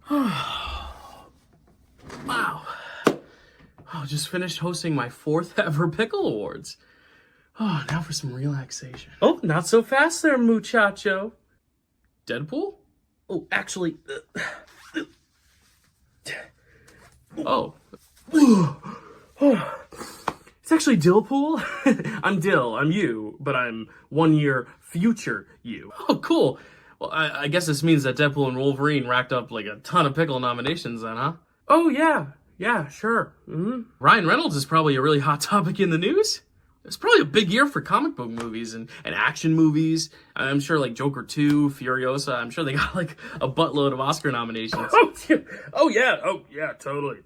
Wow. Just finished hosting my 4th ever Pickle Awards. Now for some relaxation. Oh, not so fast there, muchacho. Deadpool? Oh, actually... Oh. It's actually Dillpool. I'm Dill, I'm you, but I'm 1 year future you. Oh, cool. Well, I guess this means that Deadpool and Wolverine racked up like a ton of pickle nominations then, huh? Oh, yeah. Yeah, sure. Mm-hmm. Ryan Reynolds is probably a really hot topic in the news. It's probably a big year for comic book movies and action movies. I'm sure like Joker 2, Furiosa, I'm sure they got like a buttload of Oscar nominations. Oh yeah, totally.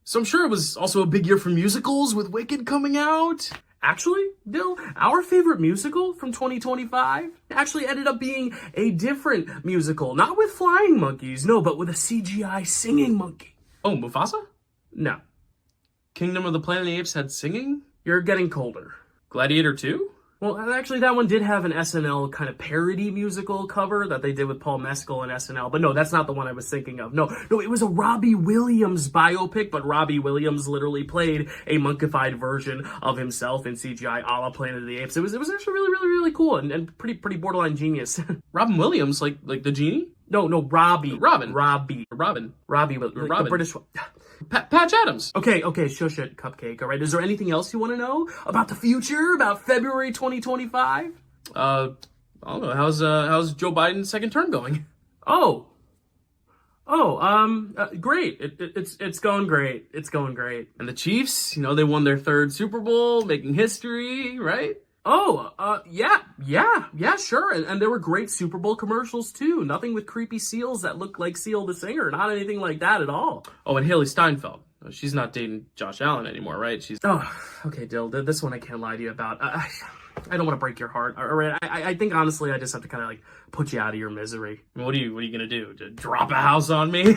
So I'm sure it was also a big year for musicals with Wicked coming out. Actually, Dill, our favorite musical from 2025 actually ended up being a different musical. Not with flying monkeys, no, but with a CGI singing monkey. Oh, Mufasa? No. Kingdom of the Planet of the Apes had singing? You're getting colder. Gladiator 2? Well, actually, that one did have an SNL kind of parody musical cover that they did with Paul Mescal and SNL. But no, that's not the one I was thinking of. No, it was a Robbie Williams biopic, but Robbie Williams literally played a monkified version of himself in CGI a la Planet of the Apes. It was actually really cool and pretty borderline genius. Robin Williams, like the genie? No, Robbie. Robin. The British one. Patch Adams. Okay, shush it, Cupcake, all right? Is there anything else you want to know about the future, about February 2025? I don't know. How's Joe Biden's second term going? Great. It's going great. It's going great. And the Chiefs, they won their 3rd Super Bowl, making history, right? Yeah, sure. And there were great Super Bowl commercials, too. Nothing with creepy seals that look like Seal the Singer. Not anything like that at all. Oh, and Haley Steinfeld. She's not dating Josh Allen anymore, right? Okay, Dill, this one I can't lie to you about. I don't want to break your heart, all right? I think, honestly, I just have to kind of, like, put you out of your misery. I mean, what are you going to do? Just drop a house on me?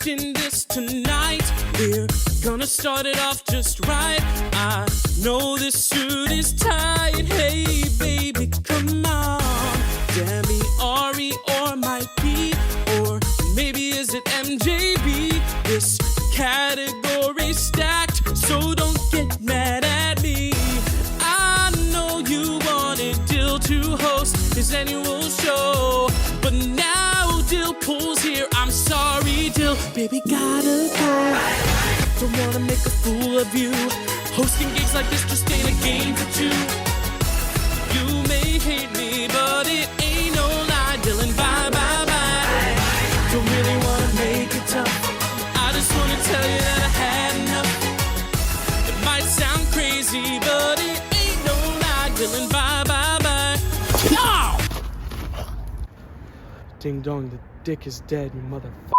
This tonight, we're gonna start it off just right. I know this suit is tight. Hey baby, come on. Demi, Ari, or might be, or maybe is it MJB? This category's stacked, so don't get mad at me. I know you wanted Dill to host his annual show, but now Dill pulls here. I'm sorry, Dill, baby, gotta go. Don't wanna make a fool of you. Hosting gigs like this just ain't a game for two. You may hate me, but it ain't no lie, Dylan, bye. Don't really wanna make it tough. I just wanna tell you that I had enough. It might sound crazy, but it ain't no lie, Dylan, bye. No! Ding dong, the dick is dead, you motherfucker.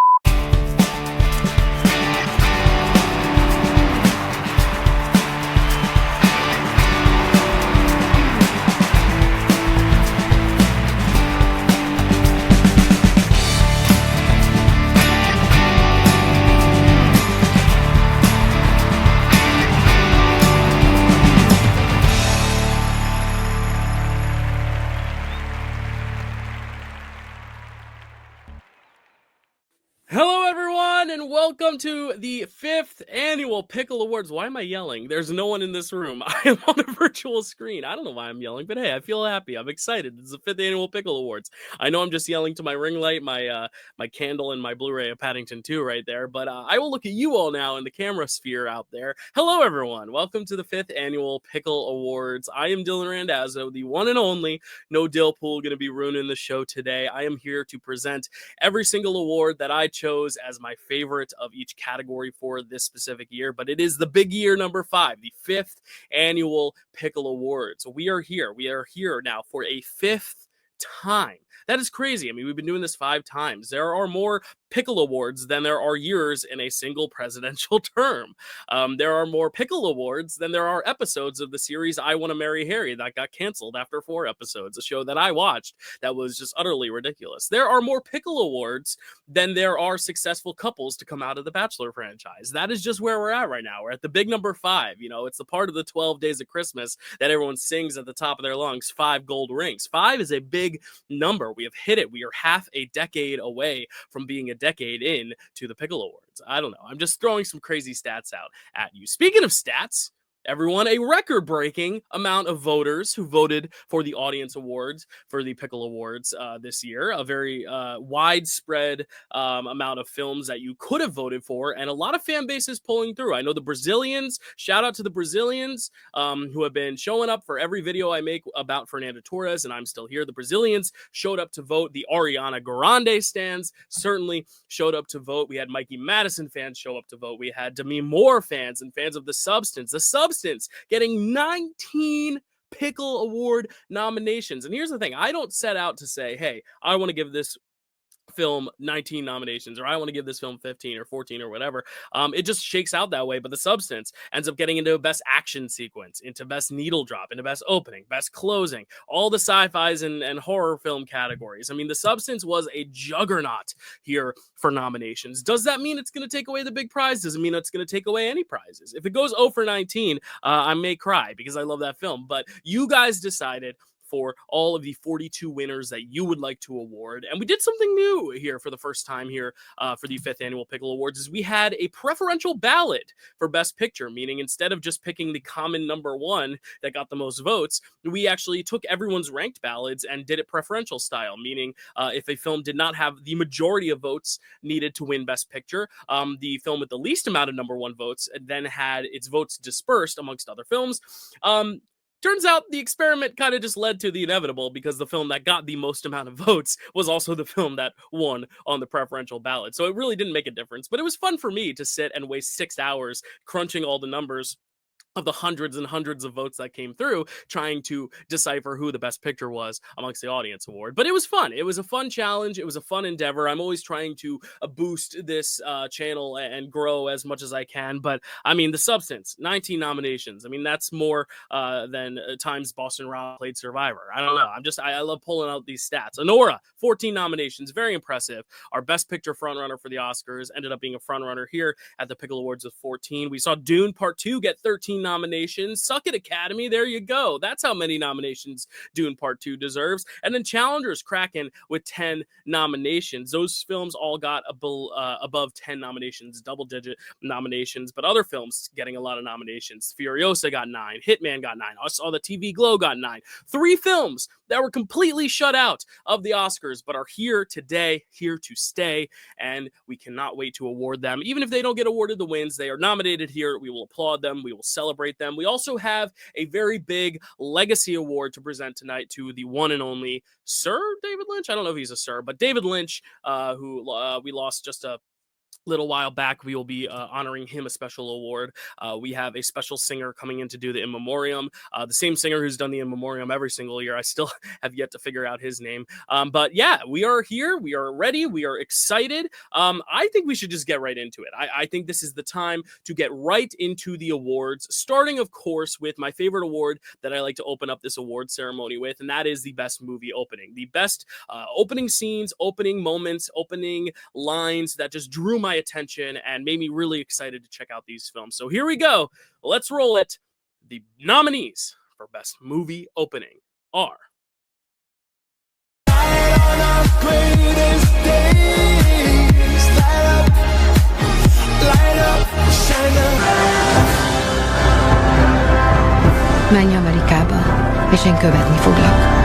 Hello, everyone, and welcome to the 5th annual Pickle Awards. Why am I yelling? There's no one in this room. I am on a virtual screen. I don't know why I'm yelling, but hey, I feel happy. I'm excited. It's the 5th annual Pickle Awards. I know I'm just yelling to my ring light, my candle, and my Blu-ray of Paddington 2 right there, but I will look at you all now in the camera sphere out there. Hello, everyone. Welcome to the 5th annual Pickle Awards. I am Dylan Randazzo, the one and only No Dill Pool, going to be ruining the show today. I am here to present every single award that I chose as my favorite of each category for this specific year, but it is the big year number 5, the 5th annual Pickle Awards. We are here now for a 5th time. That is crazy. I mean, we've been doing this 5 times. There are more Pickle Awards than there are years in a single presidential term. There are more Pickle Awards than there are episodes of the series I Want to Marry Harry that got canceled after 4 episodes, a show that I watched that was just utterly ridiculous. There are more Pickle Awards than there are successful couples to come out of the Bachelor franchise. That is just where we're at right now. We're at the big number 5. You know, it's the part of the 12 days of Christmas that everyone sings at the top of their lungs, 5 gold rings. 5 is a big number. We have hit it. We are half a decade away from being a decade in to the Pickle Awards. I don't know. I'm just throwing some crazy stats out at you. Speaking of stats, everyone, a record-breaking amount of voters who voted for the audience awards for the Pickle Awards this year. A very widespread amount of films that you could have voted for, and a lot of fan bases pulling through. I know the Brazilians, shout out to the Brazilians who have been showing up for every video I make about Fernando Torres, and I'm still here. The Brazilians showed up to vote. The Ariana Grande stands certainly showed up to vote. We had Mikey Madison fans show up to vote. We had Demi Moore fans and fans of The Substance. The Substance getting 19 Pickle Award nominations. And here's the thing. I don't set out to say, hey, I want to give this film 19 nominations, or I want to give this film 15 or 14 or whatever. It just shakes out that way. But The Substance ends up getting into best action sequence, into best needle drop, into best opening, best closing, all the sci-fis and horror film categories. I mean, The Substance was a juggernaut here for nominations. Does that mean it's going to take away the big prize? Does it mean it's going to take away any prizes? If it goes 0 for 19, I may cry because I love that film. But you guys decided for all of the 42 winners that you would like to award. And we did something new here for the first time here for the 5th Annual Pickle Awards, is we had a preferential ballot for Best Picture, meaning instead of just picking the common number 1 that got the most votes, we actually took everyone's ranked ballots and did it preferential style, meaning if a film did not have the majority of votes needed to win Best Picture, the film with the least amount of number 1 votes then had its votes dispersed amongst other films. Turns out the experiment kind of just led to the inevitable, because the film that got the most amount of votes was also the film that won on the preferential ballot. So it really didn't make a difference, but it was fun for me to sit and waste 6 hours crunching all the numbers of the hundreds and hundreds of votes that came through, trying to decipher who the best picture was amongst the audience award. But it was fun. It was a fun challenge. It was a fun endeavor. I'm always trying to boost this channel and grow as much as I can. But I mean, The Substance, 19 nominations. I mean, that's more than times Boston Rob played Survivor. I don't know. I love pulling out these stats. Anora, 14 nominations. Very impressive. Our best picture frontrunner for the Oscars ended up being a frontrunner here at the Pickle Awards with 14. We saw Dune Part 2 get 13 nominations. Suck it, Academy. There you go. That's how many nominations Dune Part 2 deserves. And then Challengers cracking with 10 nominations. Those films all got above 10 nominations, double-digit nominations, but other films getting a lot of nominations. Furiosa got 9. Hitman got 9. I saw the TV Glow got 9. 3 films that were completely shut out of the Oscars, but are here today, here to stay, and we cannot wait to award them. Even if they don't get awarded the wins, they are nominated here. We will applaud them. We will celebrate them. We also have a very big legacy award to present tonight to the one and only Sir David Lynch. I don't know if he's a sir, but David Lynch, who we lost just a little while back. We will be honoring him a special award. We have a special singer coming in to do the In Memoriam, the same singer who's done the In Memoriam every single year. I still have yet to figure out his name. But yeah, we are here. We are ready. We are excited. I think we should just get right into it. I think this is the time to get right into the awards, starting, of course, with my favorite award that I like to open up this award ceremony with, and that is the best movie opening. The best opening scenes, opening moments, opening lines that just drew my attention and made me really excited to check out these films. So here we go. Let's roll it. The nominees for Best Movie Opening are Menj Amerikába, és én követni foglak.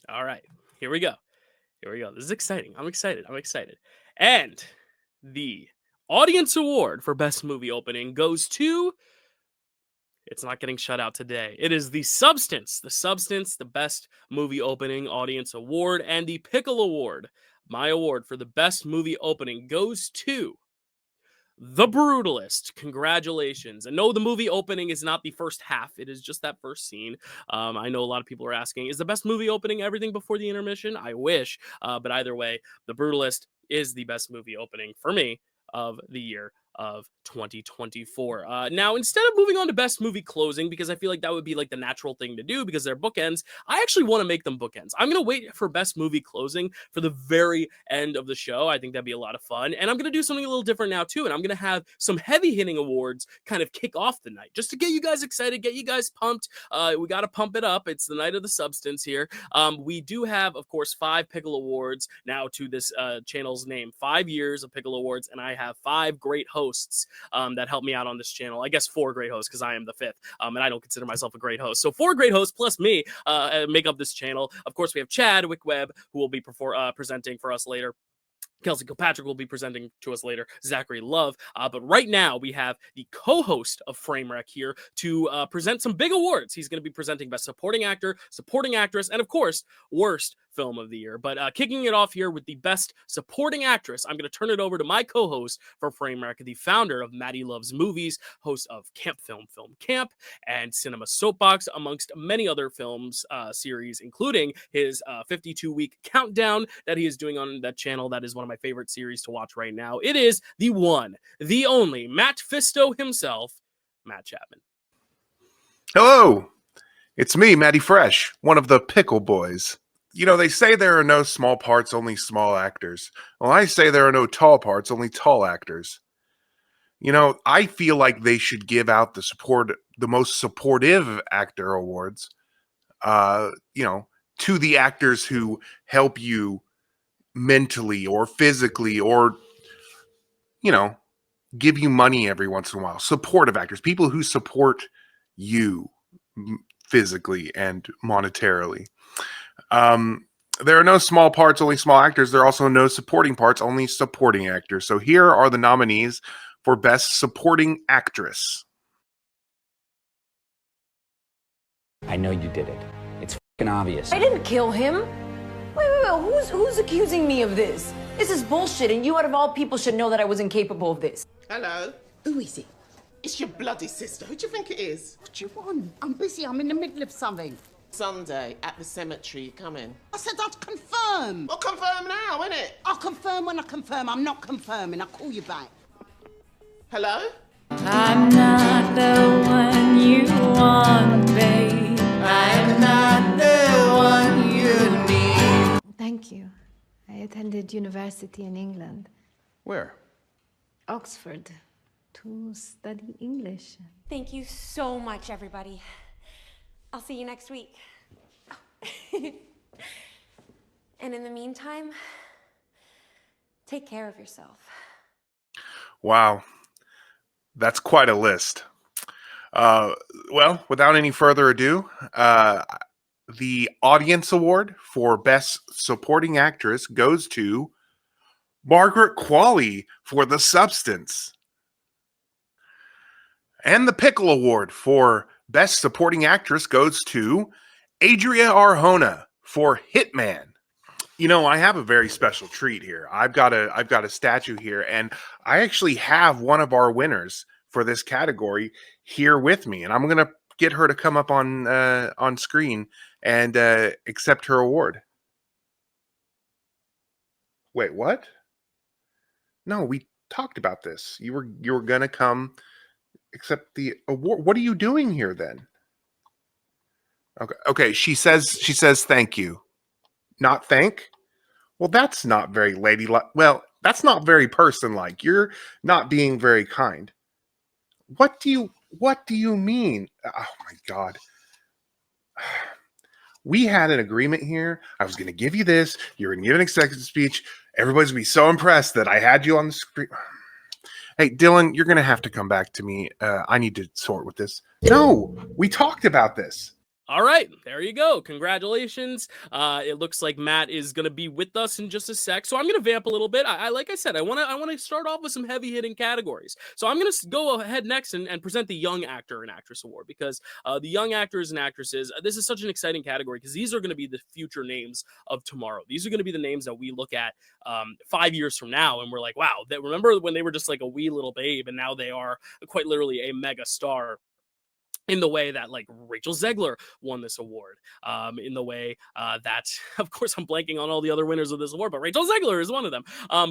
All right, here we go. Here we go. This is exciting. I'm excited. And the audience award for best movie opening goes to... It's not getting shut out today. It is The Substance. The Substance, the best movie opening audience award, and the Pickle Award. My award for the best movie opening goes to The Brutalist. Congratulations. And no, the movie opening is not the first half. It is just that first scene. I know a lot of people are asking, is the best movie opening everything before the intermission? I wish. But either way, The Brutalist is the best movie opening for me of the year of 2024. Now, instead of moving on to best movie closing, because I feel like that would be like the natural thing to do because they're bookends, I actually want to make them bookends. I'm going to wait for best movie closing for the very end of the show. I think that'd be a lot of fun. And I'm going to do something a little different now too. And I'm going to have some heavy hitting awards kind of kick off the night just to get you guys excited, get you guys pumped. We got to pump it up. It's the night of the substance here. We do have, of course, 5 Pickle Awards now to this channel's name. 5 years of Pickle Awards, and I have 5 great hosts that help me out on this channel. I guess 4 great hosts because I am the 5th, and I don't consider myself a great host. So 4 great hosts plus me make up this channel. Of course, we have Chadwick Webb, who will be presenting for us later. Kelsey Kilpatrick will be presenting to us later, Zachary Love. But right now, we have the co-host of Frame Wreck here to present some big awards. He's going to be presenting Best Supporting Actor, Supporting Actress, and of course, Worst Film of the Year. But kicking it off here with the Best Supporting Actress, I'm going to turn it over to my co-host for Frame Wreck, the founder of Maddie Loves Movies, host of Camp Film Camp, and Cinema Soapbox, amongst many other films series, including his 52-week countdown that he is doing on that channel. That is one of my favorite series to watch right now. It is the one, the only Matt Fisto himself, Matt Chapmond. Hello, it's me, Matty Fresh, one of the Pickle Boys. You know, they say there are no small parts, only small actors. Well, I say there are no tall parts, only tall actors. You know, I feel like they should give out the most supportive actor awards, to the actors who help you mentally or physically or, give you money every once in a while. Supportive actors, people who support you physically and monetarily. There are no small parts, only small actors. There are also no supporting parts, only supporting actors. So here are the nominees for Best Supporting Actress. I know you did it. It's fucking obvious. I didn't kill him. Wait, who's accusing me of this? This is bullshit, and you out of all people should know that I was incapable of this. Hello? Who is it? It's your bloody sister. Who do you think it is? What do you want? I'm busy. I'm in the middle of something. Sunday at the cemetery. Come in. I said I'd confirm. Well, confirm now, innit? I'll confirm when I confirm. I'm not confirming. I'll call you back. Hello? I'm not the one you want, babe. I'm not the one you need. Thank you. I attended university in England, Where? Oxford, to study English. Thank you so much, everybody. I'll see you next week. And in the meantime, take care of yourself. Wow, that's quite a list. Well, without any further ado, the Audience Award for Best Supporting Actress goes to Margaret Qualley for The Substance. And the Pickle Award for Best Supporting Actress goes to Adria Arjona for Hitman. You know, I have a very special treat here. I've got a statue here, and I actually have one of our winners for this category here with me, and I'm going to get her to come up on screen and accept her award. Wait, what? No, we talked about this. You were going to come accept the award. What are you doing here then? Okay. She says thank you. Not thank? Well, that's not very ladylike. Well, that's not very person-like. You're not being very kind. What do you mean? Oh my God. We had an agreement here. I was going to give you this. You were going to give an acceptance speech. Everybody's going to be so impressed that I had you on the screen. Hey, Dylan, you're going to have to come back to me. I need to sort with this. No, we talked about this. All right, there you go. Congratulations. It looks like Matt is going to be with us in just a sec. So I'm going to vamp a little bit. Like I said, I want to start off with some heavy hitting categories. So I'm going to go ahead next and present the Young Actor and Actress Award, because the young actors and actresses, this is such an exciting category because these are going to be the future names of tomorrow. These are going to be the names that we look at 5 years from now and we're like, wow, remember when they were just like a wee little babe and now they are quite literally a mega star. In the way that like Rachel Zegler won this award, in the way that, of course, I'm blanking on all the other winners of this award, but Rachel Zegler is one of them.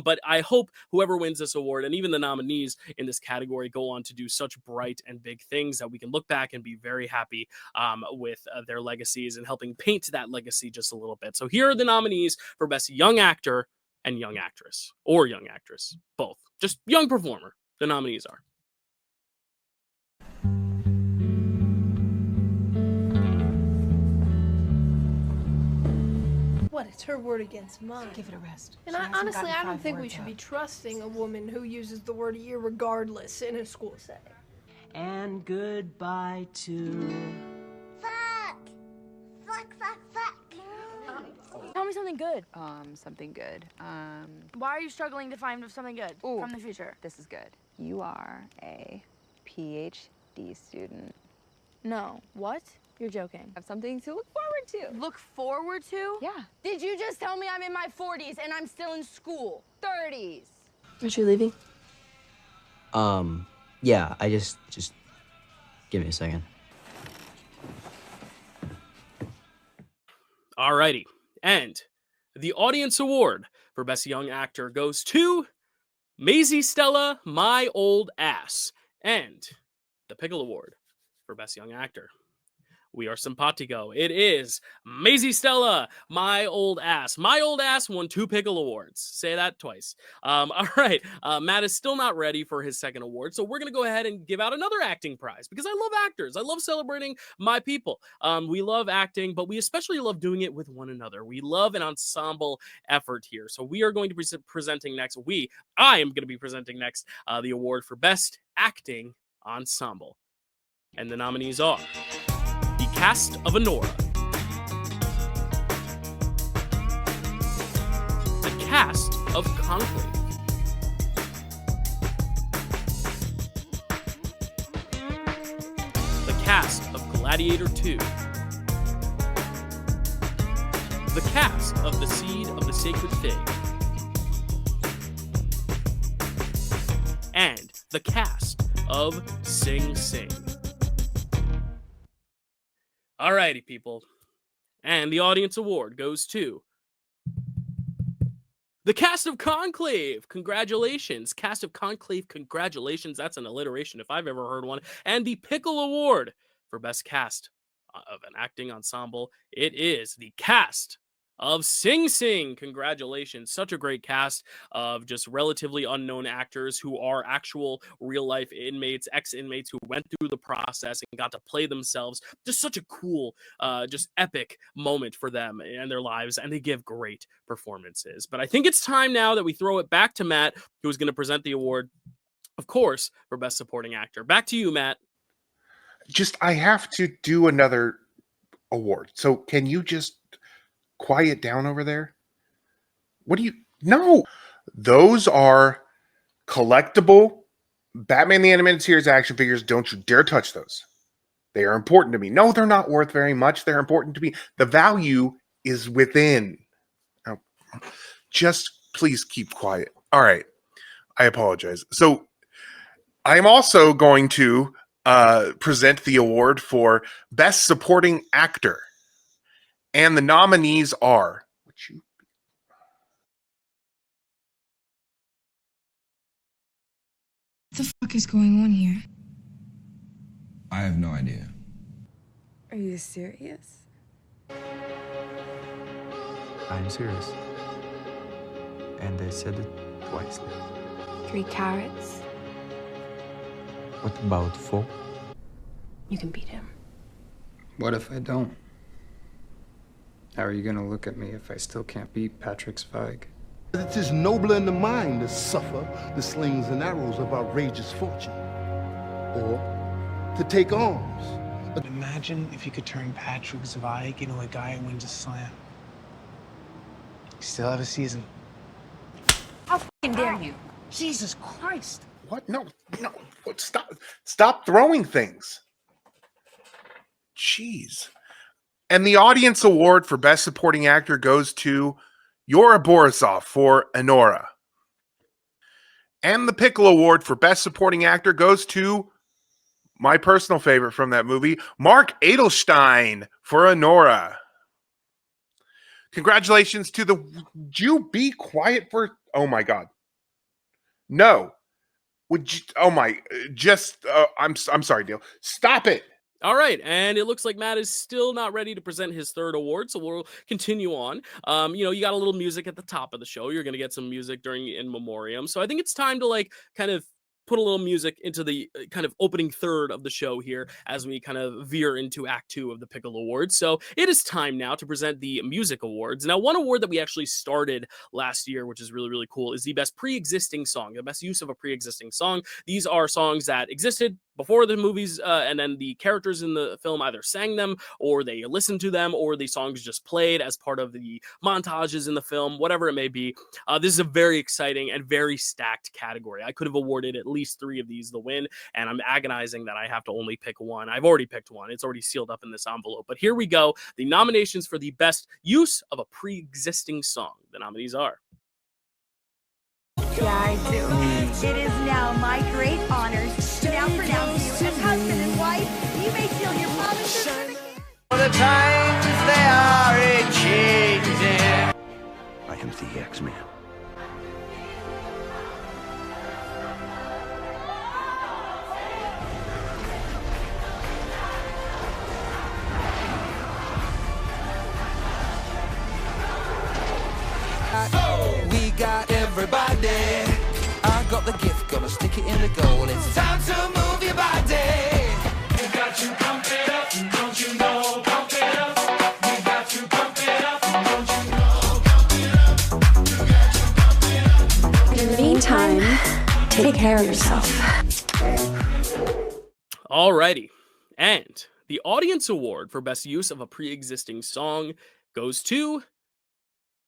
But I hope whoever wins this award and even the nominees in this category go on to do such bright and big things that we can look back and be very happy with their legacies and helping paint that legacy just a little bit. So here are the nominees for Best Young Actor and Young Actress, or Young Actress, both. Just Young Performer. The nominees are. What? It's her word against mine. Give it a rest. And honestly, I don't think we should be trusting a woman who uses the word irregardless in a school setting. And goodbye to... Tell me something good. Something good. Why are you struggling to find something good from the future? This is good. You are a PhD student. No. What? You're joking. Have something to look forward to. Look forward to? Yeah. Did you just tell me I'm in my 40s and I'm still in school? 30s. Aren't you leaving? Yeah, I just give me a second. Alrighty. And the audience award for Best Young Actor goes to Maisie Stella, My Old Ass. And the Pickle Award for Best Young Actor, we are simpatico. It is Maisie Stella, My Old Ass. My Old Ass won 2 Pickle Awards. Say that twice. All right. Matt is still not ready for his second award, so we're going to go ahead and give out another acting prize because I love actors. I love celebrating my people. We love acting, but we especially love doing it with one another. We love an ensemble effort here. So we are going to be presenting next. I am going to be presenting next the award for Best Acting Ensemble. And the nominees are the cast of Honora, the cast of Conclave, the cast of Gladiator 2, the cast of The Seed of the Sacred Fig, and the cast of Sing Sing. Alrighty, people. And the audience award goes to the cast of Conclave. Congratulations. Cast of Conclave, congratulations. That's an alliteration if I've ever heard one. And the Pickle Award for Best Cast of an Acting Ensemble. It is the cast of Sing Sing. Congratulations. Such a great cast of just relatively unknown actors who are actual real life inmates, ex-inmates who went through the process and got to play themselves. Just such a cool, just epic moment for them and their lives, and they give great performances. But I think it's time now that we throw it back to Matt, who's going to present the award, of course, for Best Supporting Actor. Back to you, Matt. I have to do another award. So can you just quiet down over there? No, those are collectible Batman the Animated Series action figures. Don't you dare touch those. They are important to me. No, they're not worth very much. They're important to me. The value is within. Now, just please keep quiet. All right. I apologize. So I'm also going to present the award for Best Supporting Actor. And the nominees are... What the fuck is going on here? I have no idea. Are you serious? I'm serious. And I said it twice now. 3 carrots? What about 4? You can beat him. What if I don't? How are you gonna look at me if I still can't beat Patrick Zweig? It is nobler in the mind to suffer the slings and arrows of outrageous fortune, or to take arms Imagine if you could turn Patrick Zweig into a guy who wins a slam. You still have a season. How fucking dare you? Jesus Christ. What? No. Stop throwing things. Jeez. And the audience award for Best Supporting Actor goes to Yora Borisov for Enora. And the Pickle Award for Best Supporting Actor goes to my personal favorite from that movie, Mark Edelstein for Enora. Congratulations to the... Would you be quiet for... Oh my God. No. Would you... Oh my... Just... I'm sorry, Dyl. Stop it. All right, and it looks like Matt is still not ready to present his third award, so we'll continue on. You got a little music at the top of the show. You're going to get some music during In Memoriam, so I think it's time to kind of put a little music into the kind of opening third of the show here as we kind of veer into Act 2 of the Pickle Awards. So it is time now to present the Music Awards. Now, one award that we actually started last year, which is really, really cool, is the Best Pre-Existing Song, the best use of a pre-existing song. These are songs that existed before the movies, and then the characters in the film either sang them, or they listened to them, or the songs just played as part of the montages in the film, whatever it may be. This is a very exciting and very stacked category. I could have awarded at least 3 of these the win, and I'm agonizing that I have to only pick one. I've already picked one. It's already sealed up in this envelope. But here we go. The nominations for the best use of a pre-existing song. The nominees are... Yeah, I do. It is now my great honor to now pronounce you as husband and wife. You may seal your promises for the king. The times they are a-changing. I am the X-Man. We got everybody. I got the gift, gonna stick it in the goal. It's time to move your body. You got to pump it up, don't you know? Pump it up. You got to pump it up, don't you know? Pump it up. You got to pump it up. In the meantime, take care of yourself. Alrighty. And the Audience Award for Best Use of a Pre-Existing Song goes to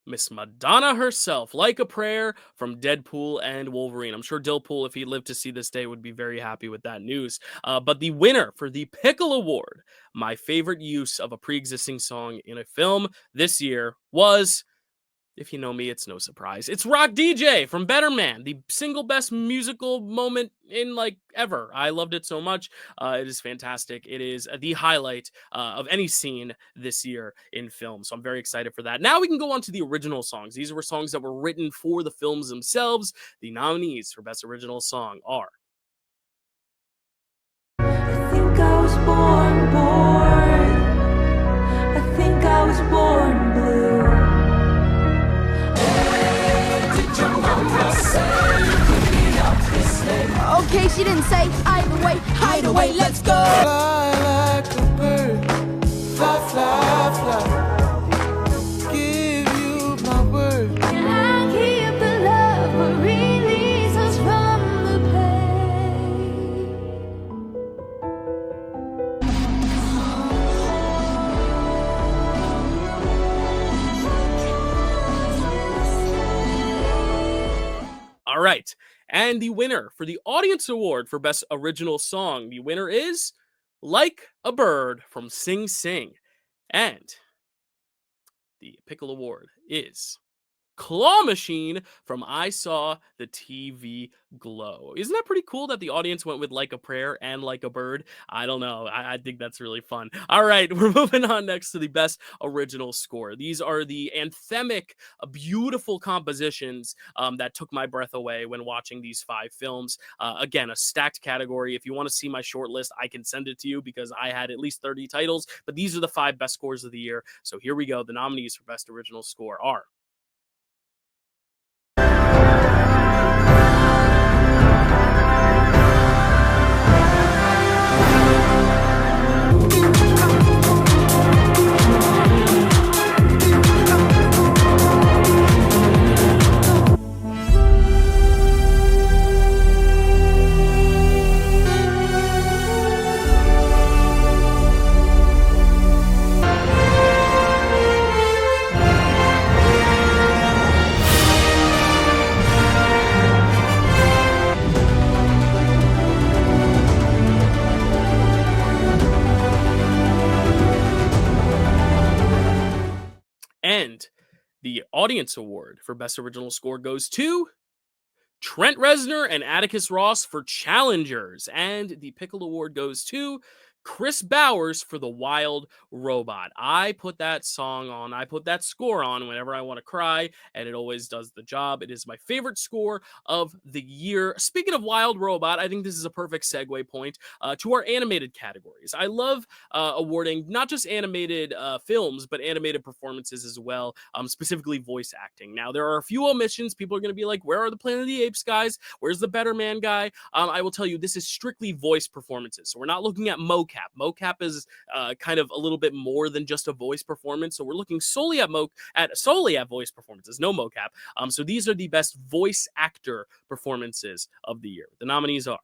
Miss Madonna herself, Like a Prayer from Deadpool and Wolverine. I'm sure Dillpool, if he lived to see this day, would be very happy with that news. But the winner for the Pickle Award, my favorite use of a pre-existing song in a film this year, was... If you know me, it's no surprise. It's Rock DJ from Better Man, the single best musical moment in ever. I loved it so much. It is fantastic. It is the highlight of any scene this year in film. So I'm very excited for that. Now we can go on to the original songs. These were songs that were written for the films themselves. The nominees for Best Original Song are... I think I was born. I think I was born blue. Okay, she didn't say either way. Hide away, let's go. Fly like a bird. Fly, fly, fly. Give you my word. I keep the love, but release us from the pain. All right. And the winner for the Audience Award for Best Original Song, the winner is Like a Bird from Sing Sing. And the Pickle Award is Claw Machine from I Saw the TV Glow. Isn't that pretty cool that the audience went with Like a Prayer and Like a Bird? I don't know. I think that's really fun. All right, we're moving on next to the Best Original Score. These are the anthemic, beautiful compositions that took my breath away when watching these 5 films. Again, a stacked category. If you want to see my short list, I can send it to you because I had at least 30 titles, but these are the 5 best scores of the year. So here we go. The nominees for Best Original Score are... the Audience Award for Best Original Score goes to Trent Reznor and Atticus Ross for Challengers. And the Pickle Award goes to Chris Bowers for The Wild Robot. I put that score on whenever I want to cry, and it always does the job. It is my favorite score of the year. Speaking of Wild Robot, I think this is a perfect segue point to our animated categories. I love awarding not just animated films, but animated performances as well, specifically voice acting. Now, there are a few omissions. People are going to be like, where are the Planet of the Apes guys? Where's the Better Man guy? I will tell you, this is strictly voice performances. So we're not looking at mocap. Mocap is kind of a little bit more than just a voice performance. So we're looking solely at voice performances, no mocap. So these are the best voice actor performances of the year. The nominees are.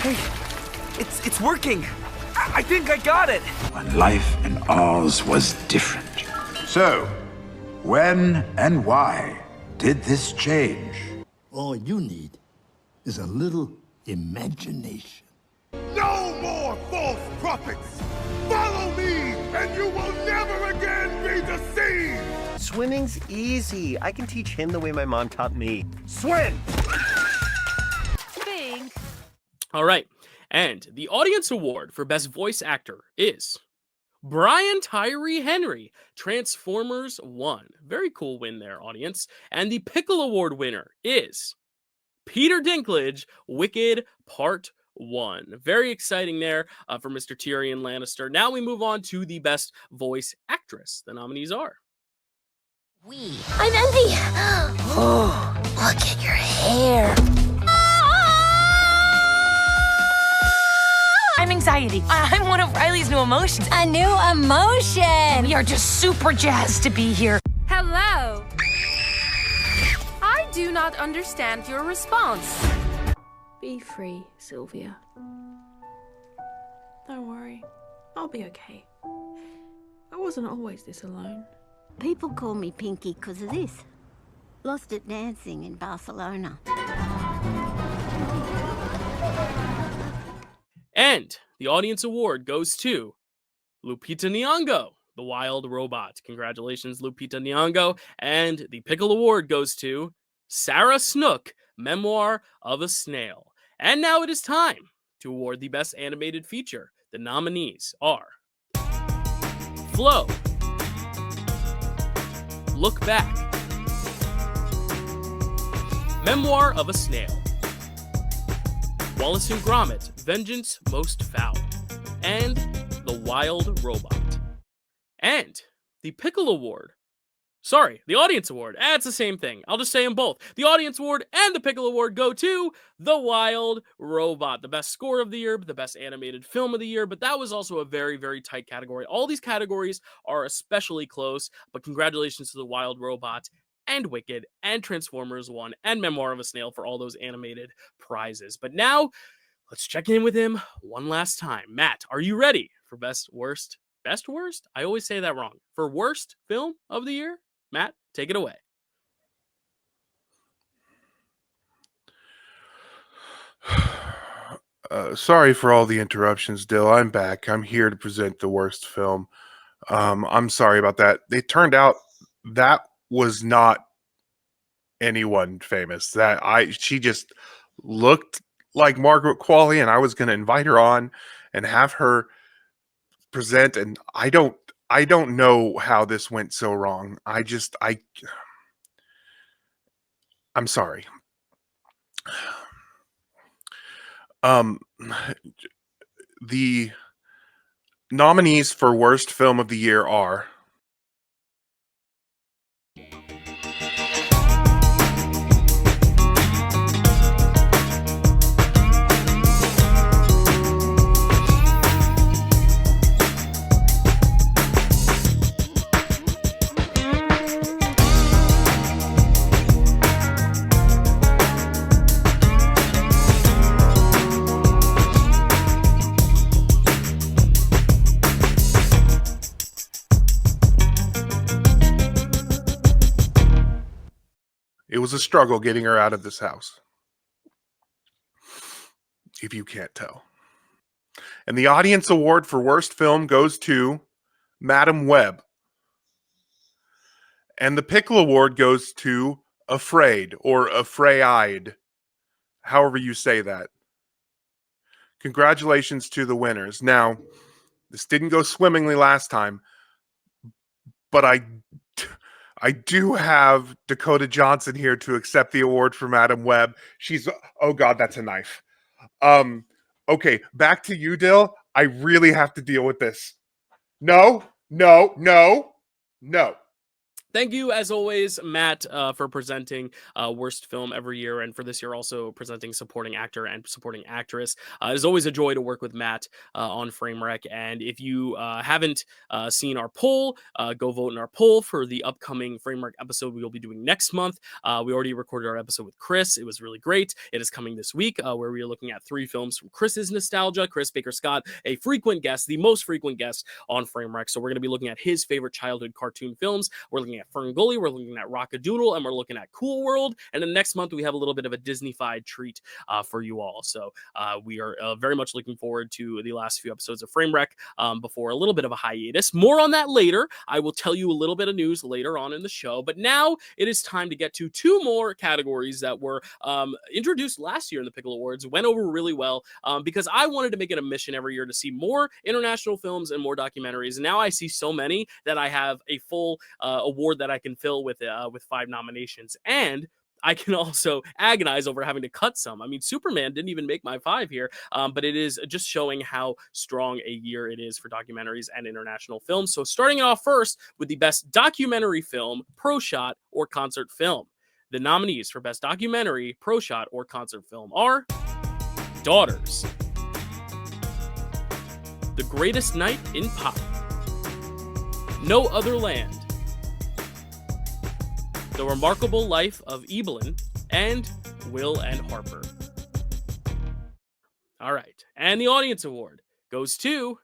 Hey, it's working. I think I got it. When life in Oz was different. So, when and why did this change? All you need is a little imagination. No more false prophets! Follow me, and you will never again be deceived! Swimming's easy. I can teach him the way my mom taught me. Swim! Bing. All right. And the Audience Award for Best Voice Actor is Brian Tyree Henry, Transformers 1. Very cool win there, audience. And the Pickle Award winner is Peter Dinklage, Wicked Part 1. Very exciting there for Mr. Tyrion Lannister. Now we move on to the Best Voice Actress. The nominees are... I'm Envy. Oh, look at your hair. I'm Anxiety. I'm one of Riley's new emotions. A new emotion. We are just super jazzed to be here. Hello. I do not understand your response. Be free, Sylvia. Don't worry. I'll be okay. I wasn't always this alone. People call me Pinky because of this. Lost it dancing in Barcelona. And the Audience Award goes to Lupita Nyong'o, The Wild Robot. Congratulations, Lupita Nyong'o. And the Pickle Award goes to Sarah Snook, Memoir of a Snail. And now it is time to award the Best Animated Feature. The nominees are Flow, Look Back, Memoir of a Snail, Wallace and Gromit, Vengeance Most Foul, and The Wild Robot. And the Pickle Award. Sorry, the Audience Award. It's the same thing. I'll just say them both. The Audience Award and the Pickle Award go to The Wild Robot. The best score of the year, the best animated film of the year, but that was also a very, very tight category. All these categories are especially close, but congratulations to The Wild Robot and Wicked and Transformers 1 and Memoir of a Snail for all those animated prizes. But now, let's check in with him one last time. Matt, are you ready for Best Worst? Best Worst? I always say that wrong. For Worst Film of the Year? Matt, take it away. Sorry for all the interruptions, Dyl. I'm back. I'm here to present the worst film. I'm sorry about that. It turned out that was not anyone famous. She just looked like Margaret Qualley, and I was going to invite her on and have her present, and I don't know how this went so wrong. I'm sorry. The nominees for worst film of the year are It was a struggle getting her out of this house, if you can't tell. And the Audience Award for Worst Film goes to Madam Webb. And the Pickle Award goes to Afraid or Afraid, however you say that. Congratulations to the winners. Now, this didn't go swimmingly last time, but I do have Dakota Johnson here to accept the award for Madam Webb. She's, oh God, that's a knife. Okay, back to you, Dyl. I really have to deal with this. No. Thank you, as always, Matt, for presenting Worst Film every year, and for this year also presenting Supporting Actor and Supporting Actress. It is always a joy to work with Matt on FrameRec, and if you haven't seen our poll, go vote in our poll for the upcoming FrameRec episode we will be doing next month. We already recorded our episode with Chris. It was really great. It is coming this week, where we are looking at 3 films from Chris's nostalgia. Chris Baker-Scott, a frequent guest, the most frequent guest on FrameRec, so we're going to be looking at his favorite childhood cartoon films. We're looking at Ferngully, we're looking at Rockadoodle, and we're looking at Cool World. And then next month we have a little bit of a Disney-fied treat for you all. So we are very much looking forward to the last few episodes of FrameRec before a little bit of a hiatus. More on that later. I will tell you a little bit of news later on in the show. But now it is time to get to 2 more categories that were introduced last year in the Pickle Awards. Went over really well because I wanted to make it a mission every year to see more international films and more documentaries. And now I see so many that I have a full award that I can fill with 5 nominations, and I can also agonize over having to cut some. I mean, Superman didn't even make my 5 here, but it is just showing how strong a year it is for documentaries and international films. So starting it off first with the best documentary film, pro shot, or concert film. The nominees for best documentary, pro shot, or concert film are Daughters, The Greatest Night in Pop, No Other Land, The Remarkable Life of Evelyn, and Will and Harper. All right, and the audience award goes to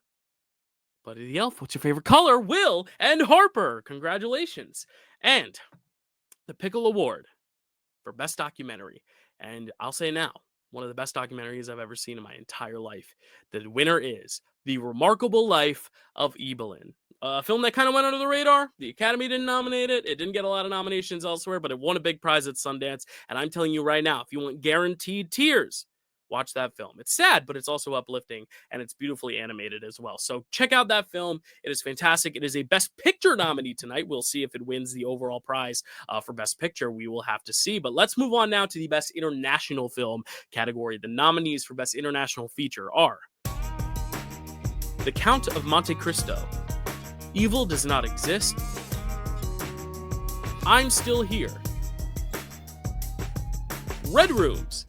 Buddy the Elf. What's your favorite color? Will and Harper. Congratulations. And the Pickle Award for best documentary. And I'll say now, one of the best documentaries I've ever seen in my entire life. The winner is The Remarkable Life of Evelyn. A film that kind of went under the radar. The Academy didn't nominate it. It didn't get a lot of nominations elsewhere, but it won a big prize at Sundance. And I'm telling you right now, if you want guaranteed tears, watch that film. It's sad, but it's also uplifting, and it's beautifully animated as well. So check out that film. It is fantastic. It is a Best Picture nominee tonight. We'll see if it wins the overall prize for Best Picture. We will have to see. But let's move on now to the Best International Film category. The nominees for Best International Feature are The Count of Monte Cristo, Evil Does Not Exist, I'm Still Here, Red Rooms,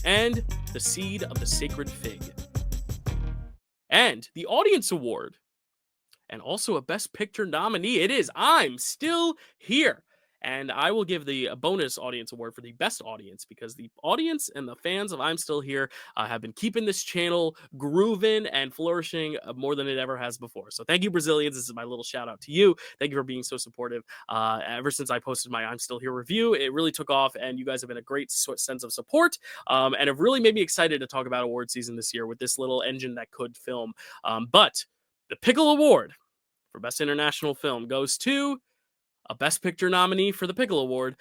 and The Seed of the Sacred Fig. And the Audience Award, and also a Best Picture nominee, it is I'm Still Here. And I will give the bonus audience award for the best audience, because the audience and the fans of I'm Still Here have been keeping this channel grooving and flourishing more than it ever has before. So thank you, Brazilians. This is my little shout out to you. Thank you for being so supportive. Ever since I posted my I'm Still Here review, it really took off, and you guys have been a great sense of support and have really made me excited to talk about award season this year with this little engine that could film. But the Pickle Award for Best International Film goes to a Best Picture nominee for the Pickle Award,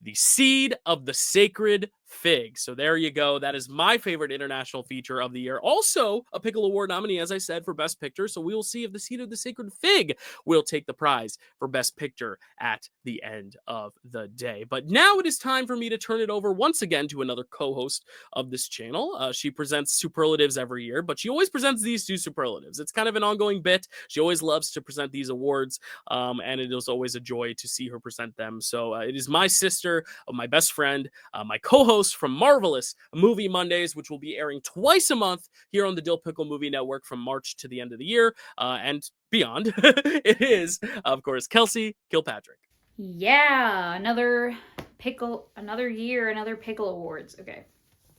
The Seed of the Sacred Fig. So there you go. That is my favorite international feature of the year. Also, a Pickle Award nominee, as I said, for Best Picture. So we will see if The Seed of the Sacred Fig will take the prize for Best Picture at the end of the day. But now it is time for me to turn it over once again to another co-host of this channel. She presents superlatives every year, but she always presents these 2 superlatives. It's kind of an ongoing bit. She always loves to present these awards, and it is always a joy to see her present them. So it is my sister, my best friend, my co-host from Marvel-ous Movie Mondays, which will be airing twice a month here on the Dill Pickle Movie Network from March to the end of the year and beyond. It is, of course, Kelsey Kilpatrick. Yeah, another year, another Pickle Awards. Okay,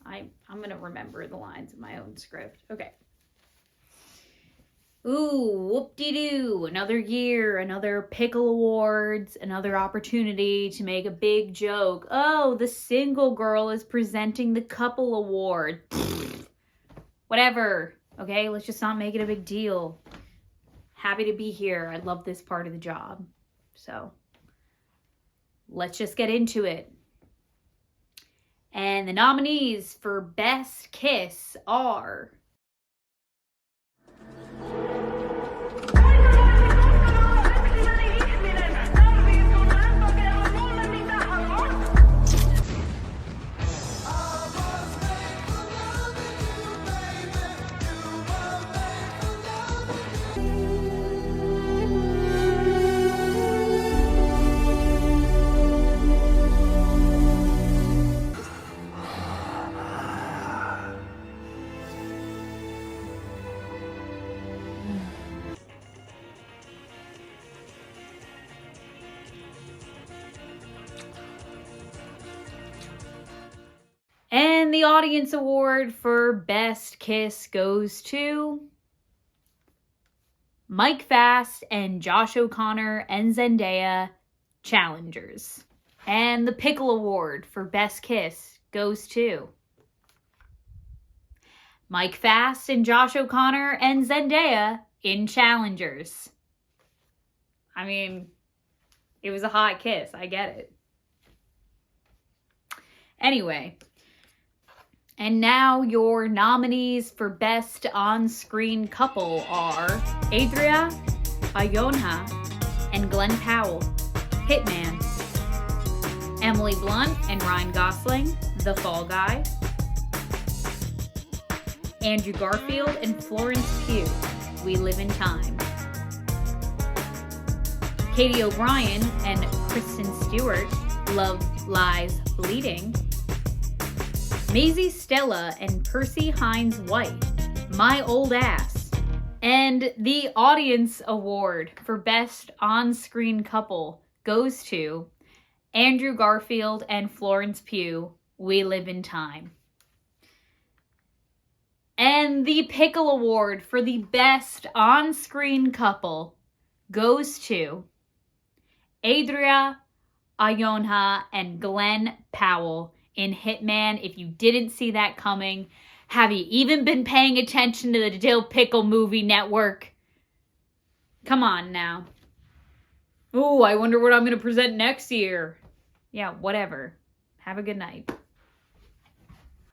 I'm gonna remember the lines of my own script. Okay. Ooh, whoop-de-doo, another year, another Pickle Awards, another opportunity to make a big joke. Oh, the single girl is presenting the couple award. Whatever, okay? Let's just not make it a big deal. happy to be here. I love this part of the job. So let's just get into it. And the nominees for Best Kiss are And the audience award for Best Kiss goes to Mike Fast and Josh O'Connor and Zendaya, Challengers. And the Pickle Award for Best Kiss goes to Mike Fast and Josh O'Connor and Zendaya in Challengers. I mean, it was a hot kiss. I get it. Anyway. And now your nominees for Best On-Screen Couple are Adria Arjona and Glenn Powell, Hitman. Emily Blunt and Ryan Gosling, The Fall Guy. Andrew Garfield and Florence Pugh, We Live in Time. Katie O'Brien and Kristen Stewart, Love Lies Bleeding. Maisie Stella and Percy Hines White, My Old Ass. And the audience award for Best On-Screen Couple goes to Andrew Garfield and Florence Pugh, We Live in Time. And the Pickle Award for the Best On-Screen Couple goes to Adria Arjona and Glenn Powell in Hitman. If you didn't see that coming, have you even been paying attention to the Dill Pickle Movie Network? Come on now. Ooh, I wonder what I'm going to present next year. Yeah, whatever. Have a good night.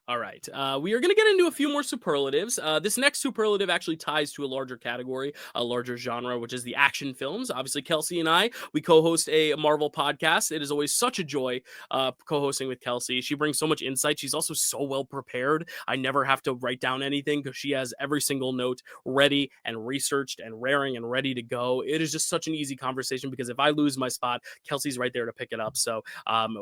All right, we are going to get into a few more superlatives. This next superlative actually ties to a larger category, a larger genre, which is the action films. Obviously, Kelsey and I, we co-host a Marvel podcast. It is always such a joy co-hosting with Kelsey. She brings so much insight. She's also so well prepared. I never have to write down anything because she has every single note ready and researched and raring and ready to go. It is just such an easy conversation because if I lose my spot, Kelsey's right there to pick it up. So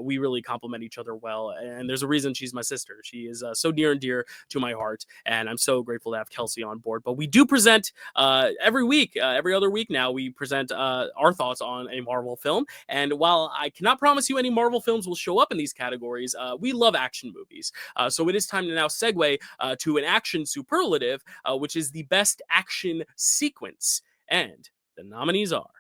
we really complement each other well. And there's a reason she's my sister. She is so near and dear to my heart, and I'm so grateful to have Kelsey on board. But we do present every week, every other week now, we present our thoughts on a Marvel film. And while I cannot promise you any Marvel films will show up in these categories, we love action movies. So it is time to now segue to an action superlative, which is the best action sequence. And the nominees are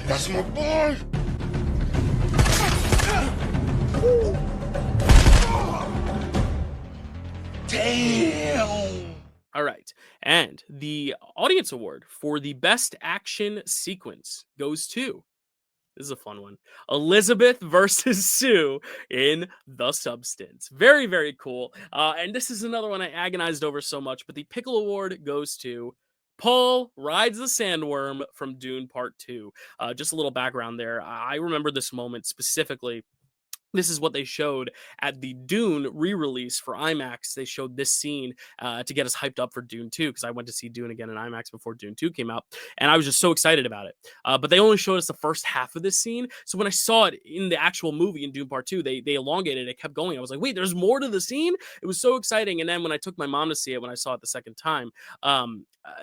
That's my boy! Damn! All right. And the audience award for the best action sequence goes to, this is a fun one, Elizabeth versus Sue in The Substance. Very, very cool. And this is another one I agonized over so much, but the Pickle Award goes to Paul Rides the Sandworm from Dune Part 2. Just a little background there. I remember this moment specifically This is what they showed at the Dune re-release for IMAX. They showed this scene to get us hyped up for Dune 2, because I went to see Dune again in IMAX before Dune 2 came out, and I was just so excited about it. But they only showed us the first half of this scene, so when I saw it in the actual movie in Dune Part 2, they elongated it, kept going. I was like, wait, there's more to the scene? It was so exciting. And then when I took my mom to see it, when I saw it the second time,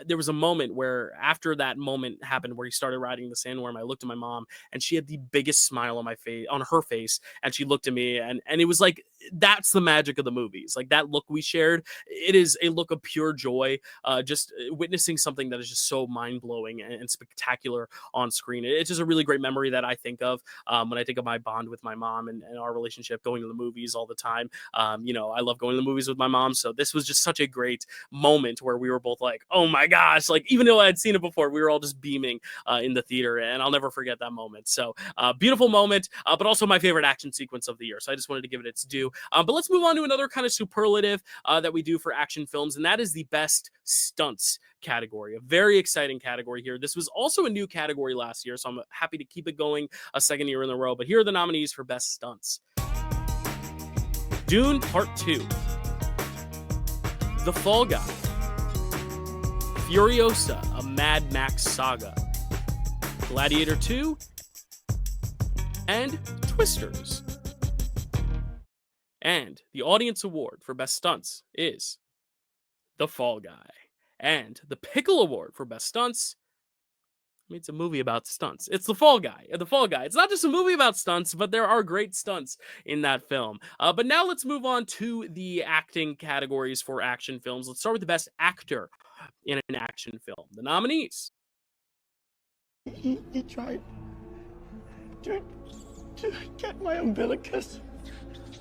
there was a moment where, after that moment happened where he started riding the sandworm, I looked at my mom, and she had the biggest smile on her face, and she looked at me, and it was like, that's the magic of the movies. Like, that look we shared, it is a look of pure joy, just witnessing something that is just so mind-blowing and spectacular on screen. It's just a really great memory that I think of when I think of my bond with my mom and our relationship, going to the movies all the time. I love going to the movies with my mom, so this was just such a great moment where we were both like, oh my gosh, like, even though I had seen it before, we were all just beaming in the theater, and I'll never forget that moment. So beautiful moment, but also my favorite action sequence of the year. So I just wanted to give it its due. But let's move on to another kind of superlative that we do for action films, and that is the best stunts category. A very exciting category here. This was also a new category last year, so I'm happy to keep it going a second year in a row. But here are the nominees for best stunts: Dune Part 2, The Fall Guy, Furiosa, a Mad Max saga, Gladiator 2, and Twisters. And the audience award for best stunts is The Fall Guy. And the Pickle Award for best stunts, I mean, it's a movie about stunts. It's The Fall Guy. The Fall Guy. It's not just a movie about stunts, but there are great stunts in that film. But now let's move on to the acting categories for action films. Let's start with the best actor in an action film. The nominees: He tried to get my umbilicus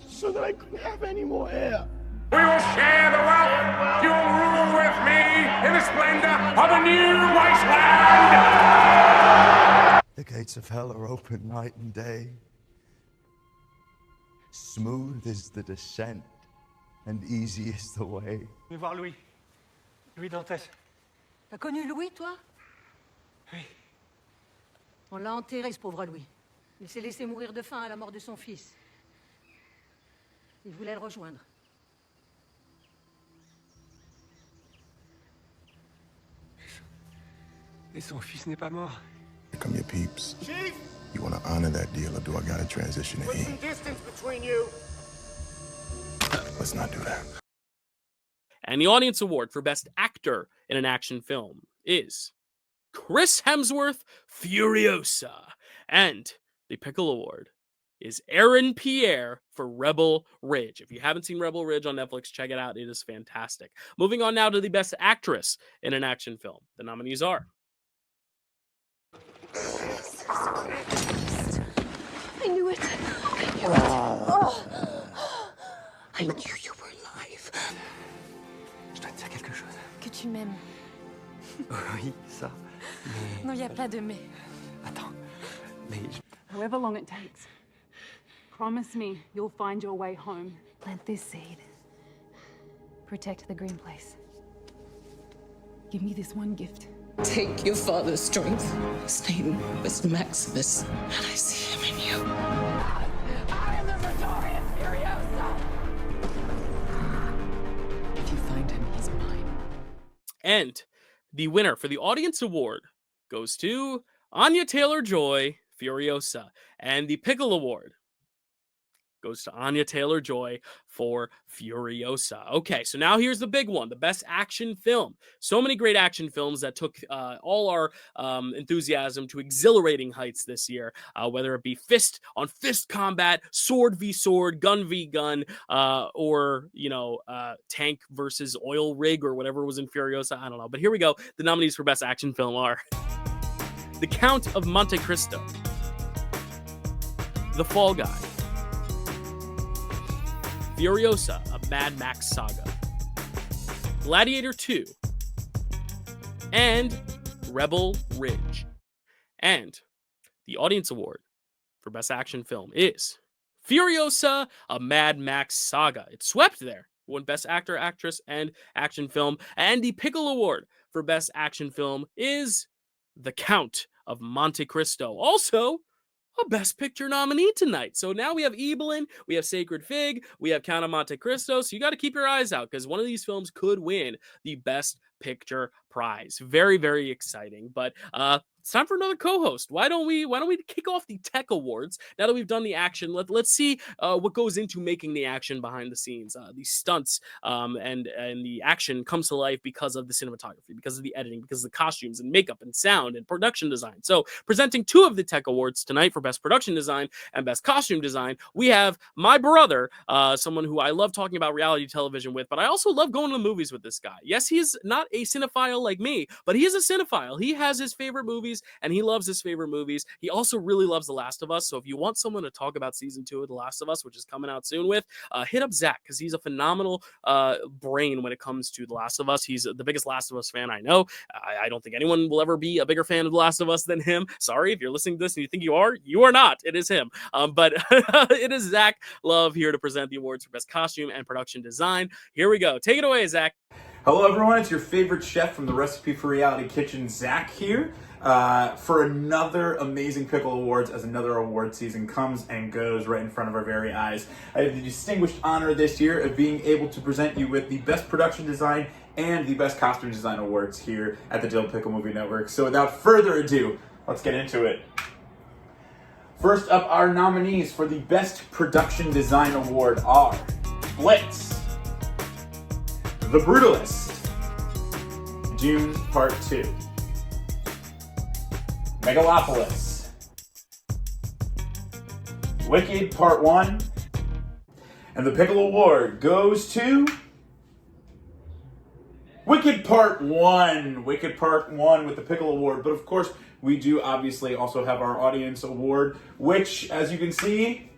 so that I couldn't have any more hair. We will share the wealth. You will rule with me in the splendor of a new wasteland. The gates of hell are open night and day. Smooth is the descent, and easy is the way. Venez voir Louis. Louis Dantès. T'as connu Louis, toi? Oui. On l'a enterré, ce pauvre Louis. Il s'est laissé mourir de faim à la mort de son fils. Il voulait le rejoindre. Et son fils n'est pas mort. Here come your peeps. Chief, You want to honor that deal, or do I got to transition to put E? some distance between you. Let's not do that. And the audience award for best actor in an action film is Chris Hemsworth, Furiosa. And the Pickle Award is Aaron Pierre for Rebel Ridge. If you haven't seen Rebel Ridge on Netflix, check it out. It is fantastic. Moving on now to the best actress in an action film. The nominees are I knew it. I knew it. Oh. I knew you were alive. Je dois te dire quelque chose. Que tu m'aimes. Oui, ça. Mais... Non, il n'y a pas de mais. Attends. Mais... However long it takes, promise me you'll find your way home. Plant this seed. Protect the green place. Give me this one gift. Take your father's strength. His name was Maximus, and I see him in you. I am the Praetorian Furiosa. If you find him, he's mine. And the winner for the audience award goes to Anya Taylor-Joy, Furiosa. And the Pickle Award goes to Anya Taylor-Joy for Furiosa. Okay, so now here's the big one, the best action film. So many great action films that took all our enthusiasm to exhilarating heights this year, whether it be fist on fist combat, sword v sword, gun v gun, or, tank versus oil rig or whatever was in Furiosa. I don't know. But here we go. The nominees for best action film are The Count of Monte Cristo, The Fall Guy, Furiosa, a Mad Max saga, Gladiator 2, and Rebel Ridge. And the audience award for best action film is Furiosa, a Mad Max saga. It swept there. Won best actor, actress, and action film. And the Pickle Award for best action film is The Count of Monte Cristo. Also, a Best Picture nominee tonight. So now we have Evelyn, we have Sacred Fig, we have Count of Monte Cristo. So you got to keep your eyes out because one of these films could win the Best Picture prize. Very, very exciting. But it's time for another co-host. Why don't we kick off the Tech Awards now that we've done the action? Let's see what goes into making the action behind the scenes. The stunts and the action comes to life because of the cinematography, because of the editing, because of the costumes and makeup and sound and production design. So presenting two of the Tech Awards tonight for Best Production Design and Best Costume Design, we have my brother, someone who I love talking about reality television with, but I also love going to the movies with this guy. Yes, he is not a cinephile like me, but he is a cinephile. He has his favorite movies and he loves his favorite movies. He also really loves The Last of Us. So if you want someone to talk about season 2 of The Last of Us, which is coming out soon with, hit up Zach because he's a phenomenal brain when it comes to The Last of Us. He's the biggest Last of Us fan I know. I don't think anyone will ever be a bigger fan of The Last of Us than him. Sorry if you're listening to this and you think you are not. It is him. But it is Zach Love here to present the awards for Best Costume and Production Design. Here we go. Take it away, Zach. Hello, everyone. It's your favorite chef from the Recipe for Reality Kitchen, Zach here, for another amazing Pickle Awards as another award season comes and goes right in front of our very eyes. I have the distinguished honor this year of being able to present you with the Best Production Design and the Best Costume Design Awards here at the DYL Pickle Movie Network. So without further ado, let's get into it. First up, our nominees for the Best Production Design Award are Blitz, The Brutalist, Dune Part 2, Megalopolis, Wicked Part 1, and the Pickle Award goes to Wicked Part 1. Wicked Part 1 with the Pickle Award. But of course, we do obviously also have our Audience Award, which, as you can see,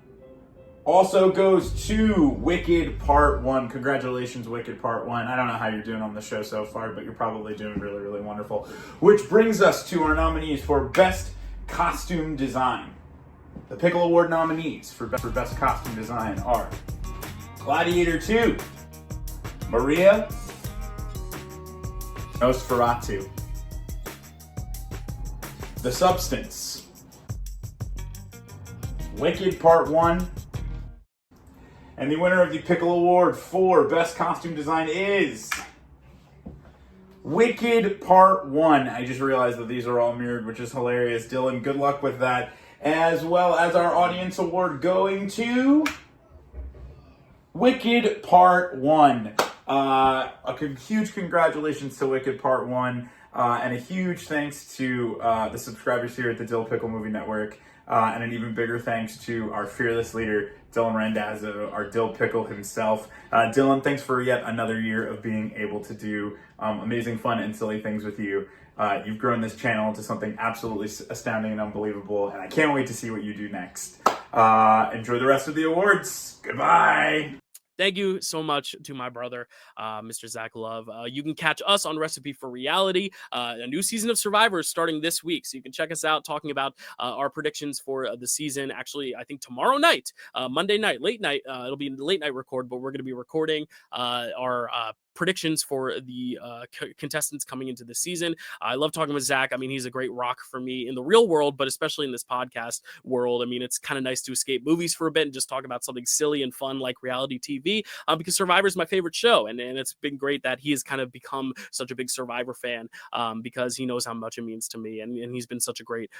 also goes to Wicked Part 1. Congratulations, Wicked Part 1. I don't know how you're doing on the show so far, but you're probably doing really, really wonderful. Which brings us to our nominees for Best Costume Design. The Pickle Award nominees for Best Costume Design are Gladiator 2, Maria, Nosferatu, The Substance, Wicked Part 1, and the winner of the Pickle Award for Best Costume Design is Wicked Part 1. I just realized that these are all mirrored, which is hilarious. Dylan, good luck with that. As well as our Audience Award going to Wicked Part 1. Huge congratulations to Wicked Part 1. And a huge thanks to the subscribers here at the DYL Pickle Movie Network. And an even bigger thanks to our fearless leader, Dylan Randazzo, our Dill Pickle himself. Dylan, thanks for yet another year of being able to do amazing fun and silly things with you. You've grown this channel into something absolutely astounding and unbelievable, and I can't wait to see what you do next. Enjoy the rest of the awards. Goodbye. Thank you so much to my brother, Mr. Zach Love. You can catch us on Recipe for Reality. A new season of Survivor is starting this week, so you can check us out talking about our predictions for the season. Actually, I think tomorrow night, Monday night, late night, it'll be a late night record, but we're going to be recording our predictions for the contestants coming into the season. I love talking with Zach. I mean, he's a great rock for me in the real world, but especially in this podcast world. I mean, it's kind of nice to escape movies for a bit and just talk about something silly and fun like reality TV, because Survivor is my favorite show. And it's been great that he has kind of become such a big Survivor fan, because he knows how much it means to me. And he's been such a great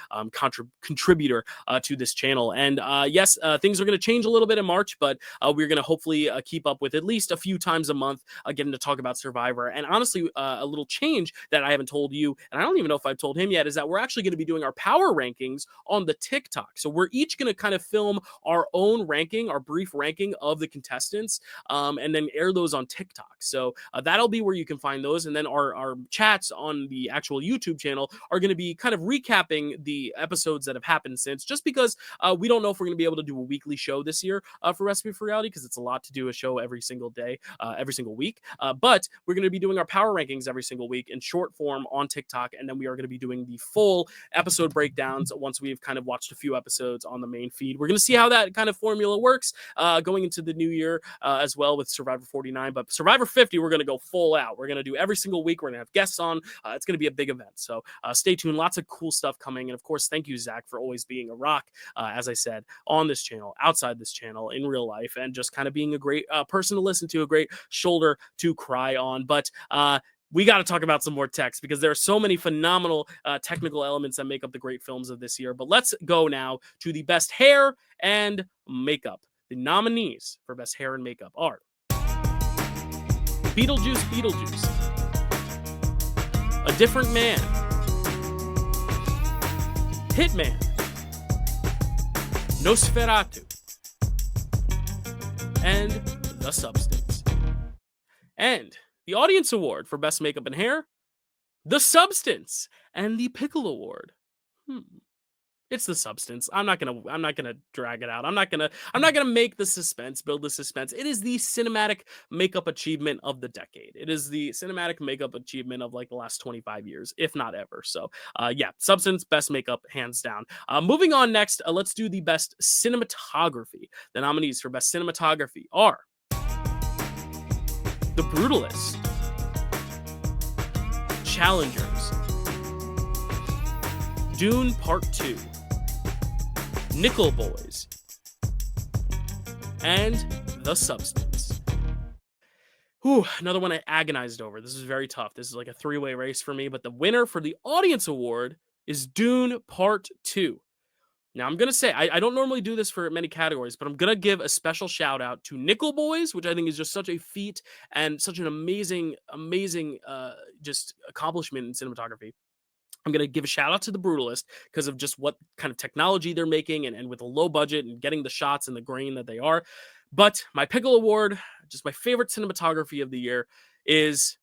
contributor to this channel. And yes, things are going to change a little bit in March, but we're going to hopefully keep up with at least a few times a month getting to talk about Survivor. And honestly, a little change that I haven't told you, and I don't even know if I've told him yet, is that we're actually going to be doing our power rankings on the TikTok. So we're each going to kind of film our own ranking, our brief ranking of the contestants, and then air those on TikTok. So that'll be where you can find those. And then our chats on the actual YouTube channel are going to be kind of recapping the episodes that have happened since, just because we don't know if we're going to be able to do a weekly show this year for Recipe for Reality, because it's a lot to do a show every single day, every single week. But we're going to be doing our power rankings every single week in short form on TikTok, and then we are going to be doing the full episode breakdowns once we've kind of watched a few episodes on the main feed. We're going to see how that kind of formula works going into the new year as well with Survivor 49. But Survivor 50, we're going to go full out. We're going to do every single week. We're going to have guests on. It's going to be a big event. So stay tuned. Lots of cool stuff coming. And of course, thank you, Zach, for always being a rock, as I said, on this channel, outside this channel, in real life, and just kind of being a great person to listen to, a great shoulder to cry on. But we got to talk about some more text because there are so many phenomenal technical elements that make up the great films of this year. But let's go now to the best hair and makeup. The nominees for best hair and makeup are Beetlejuice, A Different Man, Hitman, Nosferatu, and The Substance. And the Audience Award for Best Makeup and Hair, The Substance, and the Pickle Award. It's The Substance. I'm not gonna drag it out. I'm not gonna make the suspense, build the suspense. It is the cinematic makeup achievement of the decade. It is the cinematic makeup achievement of like the last 25 years, if not ever. So yeah, Substance, best makeup, hands down. Moving on next, let's do the best cinematography. The nominees for best cinematography are The Brutalist, Challengers, Dune Part 2, Nickel Boys, and The Substance. Whew, another one I agonized over. This is very tough. This is like a three-way race for me, but the winner for the Audience Award is Dune Part 2. Now, I'm going to say, I don't normally do this for many categories, but I'm going to give a special shout out to Nickel Boys, which I think is just such a feat and such an amazing just accomplishment in cinematography. I'm going to give a shout out to The Brutalist because of just what kind of technology they're making and with a low budget and getting the shots and the grain that they are. But my Pickle Award, just my favorite cinematography of the year, is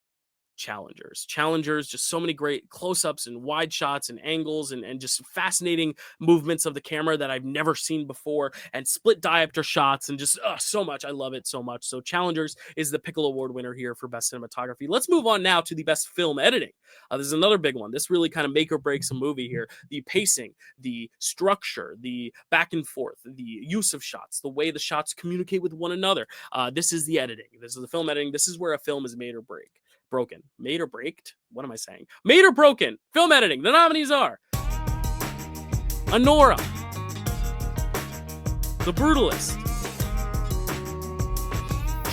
Challengers. Challengers, just so many great close-ups and wide shots and angles and just fascinating movements of the camera that I've never seen before, and split diopter shots and just so much. I love it so much. So Challengers is the Pickle Award winner here for best cinematography. Let's move on now to the best film editing. This is another big one. This really kind of make or breaks a movie here. The pacing, the structure, the back and forth, the use of shots, the way the shots communicate with one another. This is the editing. This is the film editing. This is where a film is made or broken. Made or braked? What am I saying? Made or broken. Film editing. The nominees are Anora, The Brutalist,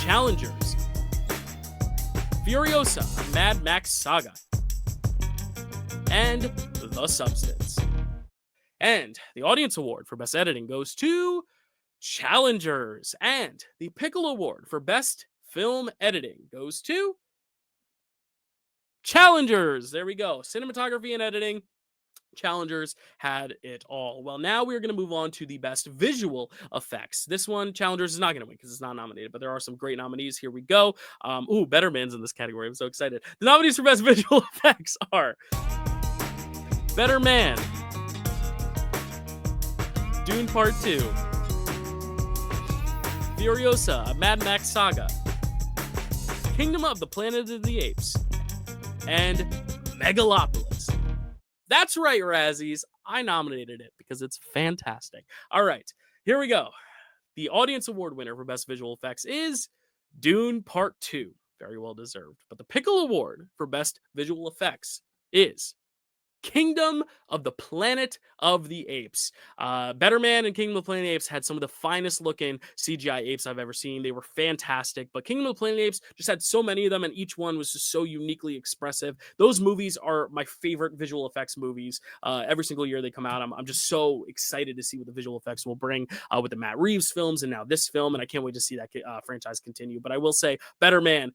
Challengers, Furiosa, a Mad Max Saga, and The Substance. And the Audience Award for Best Editing goes to Challengers. And the Pickle Award for Best Film Editing goes to Challengers. There we go. Cinematography and editing. Challengers had it all. Well, now we're going to move on to the best visual effects. This one, Challengers is not going to win because it's not nominated, but there are some great nominees. Here we go. Better Man's in this category. I'm so excited. The nominees for best visual effects are Better Man, Dune Part 2, Furiosa, a Mad Max Saga, Kingdom of the Planet of the Apes, and Megalopolis. That's right, Razzies. I nominated it because it's fantastic. All right, here we go. The Audience Award winner for Best Visual Effects is Dune Part 2. Very well deserved. But the Pickle Award for Best Visual Effects is Kingdom of the Planet of the Apes. Better Man and Kingdom of the Planet of the Apes had some of the finest looking CGI apes I've ever seen. They were fantastic, but Kingdom of the Planet of the Apes just had so many of them, and each one was just so uniquely expressive. Those movies are my favorite visual effects movies. Every single year they come out, I'm just so excited to see what the visual effects will bring with the Matt Reeves films and now this film, and I can't wait to see that franchise continue. But I will say, Better Man,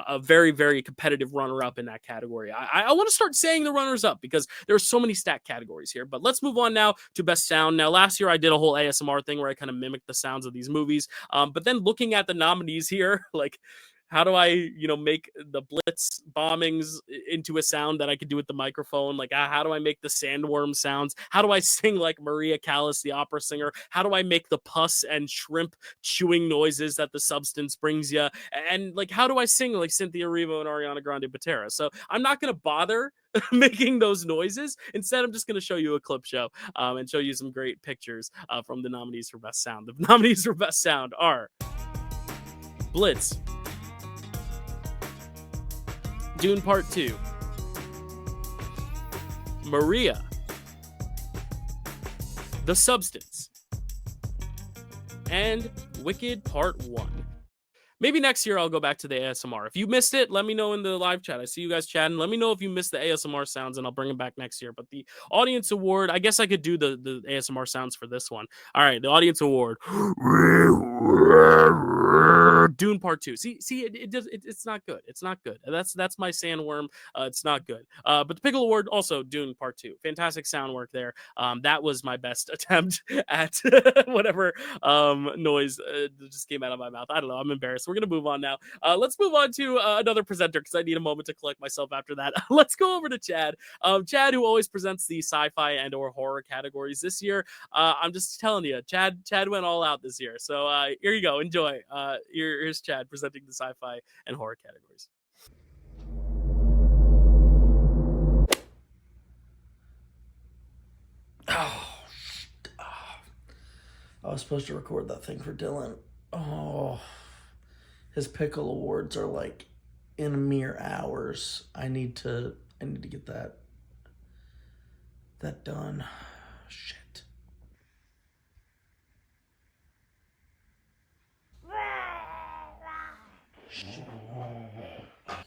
a very, very competitive runner-up in that category. I want to start saying the runners-up because there are so many stacked categories here. But let's move on now to Best Sound. Now, last year I did a whole ASMR thing where I kind of mimicked the sounds of these movies. But then looking at the nominees here, like, How do I, make the Blitz bombings into a sound that I could do with the microphone? Like, how do I make the sandworm sounds? How do I sing like Maria Callas, the opera singer? How do I make the pus and shrimp chewing noises that the substance brings you? And like, how do I sing like Cynthia Erivo and Ariana Grande Botera? So I'm not going to bother making those noises. Instead, I'm just going to show you a clip show and show you some great pictures from the nominees for Best Sound. The nominees for Best Sound are Blitz, Dune Part 2, Maria, The Substance, and Wicked Part 1. Maybe next year I'll go back to the ASMR. If you missed it, let me know in the live chat. I see you guys chatting. Let me know if you missed the ASMR sounds, and I'll bring them back next year. But the audience award, I guess I could do the ASMR sounds for this one. All right, the audience award. Dune Part 2. See, it's not good. It's not good. That's my sandworm. It's not good. But the Pickle Award, also Dune Part 2. Fantastic sound work there. That was my best attempt at whatever noise just came out of my mouth. I don't know. I'm embarrassed. We're gonna move on now. Let's move on to another presenter because I need a moment to collect myself after that. Let's go over to Chad. Chad, who always presents the sci-fi and/or horror categories. This year, I'm just telling you, Chad went all out this year. So here you go. Enjoy. Here's Chad presenting the sci-fi and horror categories. I was supposed to record that thing for Dylan. Oh, his Pickle Awards are like in mere hours. I need to get that done. Shit.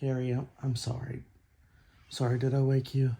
Gary, I'm sorry. Sorry, did I wake you?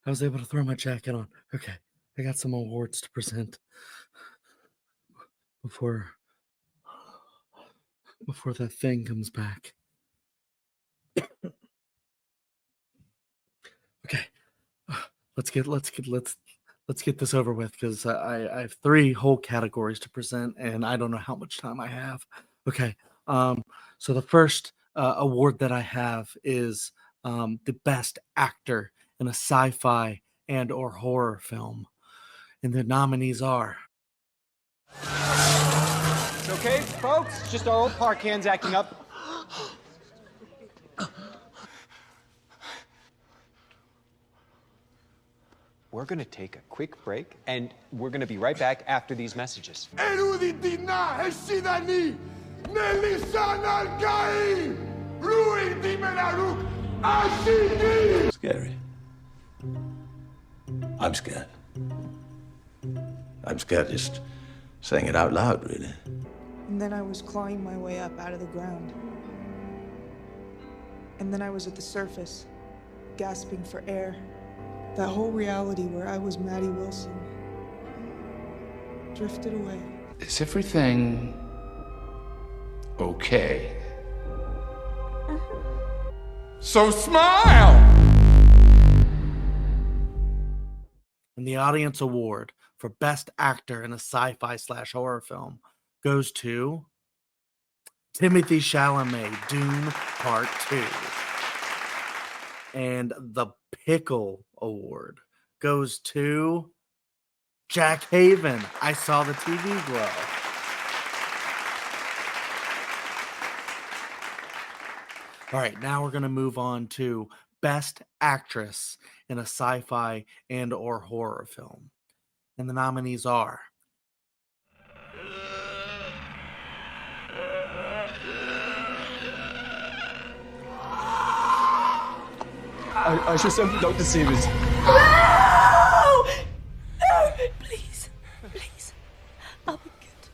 I was able to throw my jacket on. Okay, I got some awards to present before that thing comes back. Okay, let's get this over with because I have 3 whole categories to present and I don't know how much time I have. Okay, so the first award that I have is the best actor in a sci-fi and or horror film, and the nominees are It's okay, folks. It's just our old park hands acting up. We're gonna take a quick break, and we're gonna be right back after these messages. Scary. I'm scared. I'm scared just saying it out loud, really. And then I was clawing my way up out of the ground. And then I was at the surface, gasping for air. That whole reality where I was Maddie Wilson drifted away. Is everything okay? So smile! And the audience award for Best Actor in a Sci-Fi/Horror Film goes to Timothée Chalamet, Dune Part 2. And the Pickle Award goes to Jack Haven, I Saw the TV Glow. All right, now we're going to move on to Best Actress in a Sci-Fi and or Horror Film. And the nominees are I should send Dr. Stevens. No! No! Please. Please. I'll be good.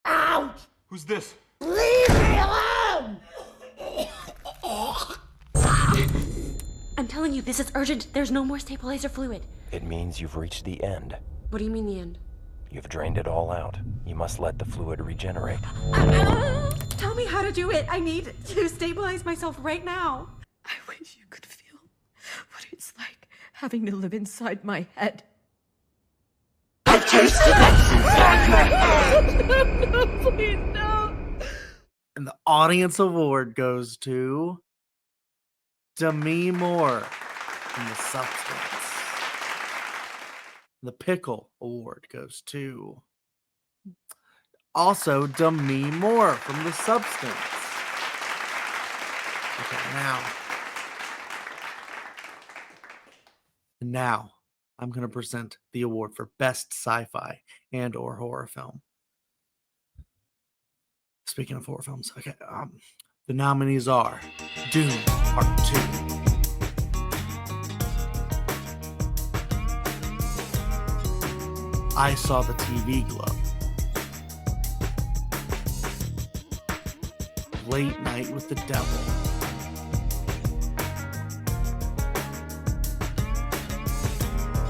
Out! Who's this? Leave me alone! I'm telling you, this is urgent. There's no more stabilizer fluid. It means you've reached the end. What do you mean the end? You've drained it all out. You must let the fluid regenerate. Tell me how to do it. I need to stabilize myself right now. I wish you could feel what it's like having to live inside my head. I tasted it inside my head! No, please, no. And the audience award goes to Demi Moore in The Substance. The Pickle Award goes to also Demi Moore from The Substance. Okay, now I'm going to present the award for Best Sci-Fi and or Horror Film. Speaking of horror films, okay, the nominees are Dune Part 2, I Saw the TV Glow, Late Night with the Devil,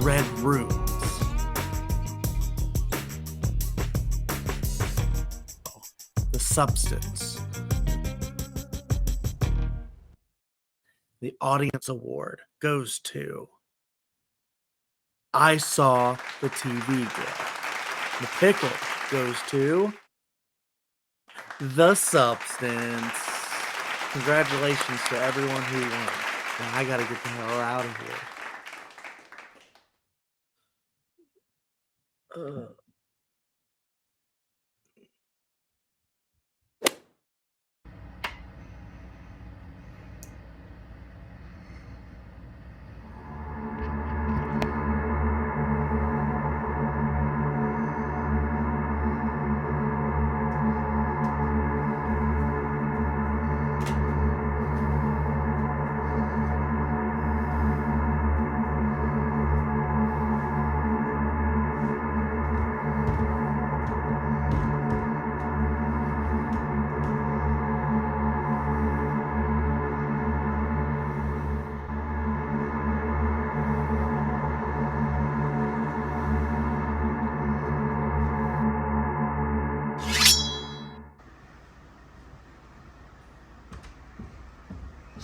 Red Rooms, The Substance. The audience award goes to I Saw the TV Glow. The Pickle goes to The Substance. Congratulations to everyone who won. Now I gotta get the hell out of here.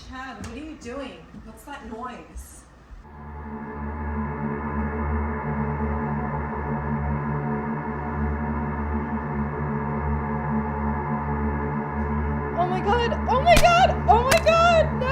Chad, what are you doing? What's that noise? Oh my god! Oh my god! Oh my god! No!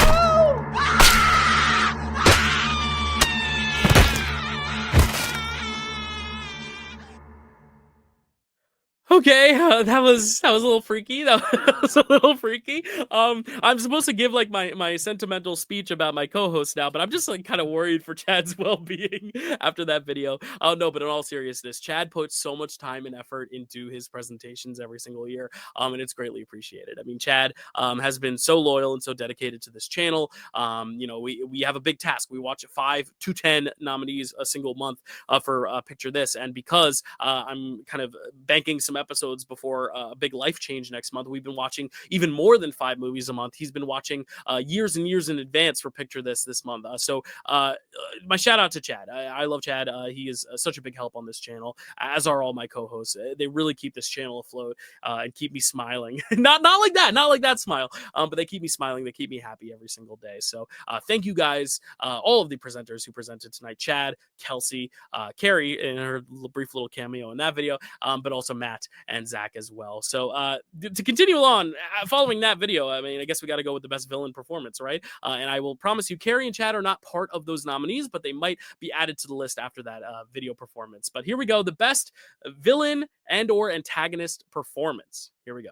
Okay, that was a little freaky. That was a little freaky. I'm supposed to give like my sentimental speech about my co-host now, but I'm just like kind of worried for Chad's well-being after that video. Oh no, but in all seriousness, Chad puts so much time and effort into his presentations every single year, and it's greatly appreciated. I mean, Chad has been so loyal and so dedicated to this channel. You know, we have a big task. We watch 5 to 10 nominees a single month for Picture This, and because I'm kind of banking some episodes before a big life change next month, we've been watching even more than 5 movies a month. He's been watching years and years in advance for Picture This month. So my shout out to Chad. I love Chad. He is such a big help on this channel, as are all my co-hosts. They really keep this channel afloat and keep me smiling. not like that smile, but they keep me smiling. They keep me happy every single day. So thank you guys, all of the presenters who presented tonight: Chad, Kelsey, Carrie in her brief little cameo in that video, but also Matt and Zach as well. So to continue on, following that video, I mean, I guess we got to go with the best villain performance, right? And I will promise you, Carrie and Chad are not part of those nominees, but they might be added to the list after that video performance. But here we go, the best villain and or antagonist performance. Here we go.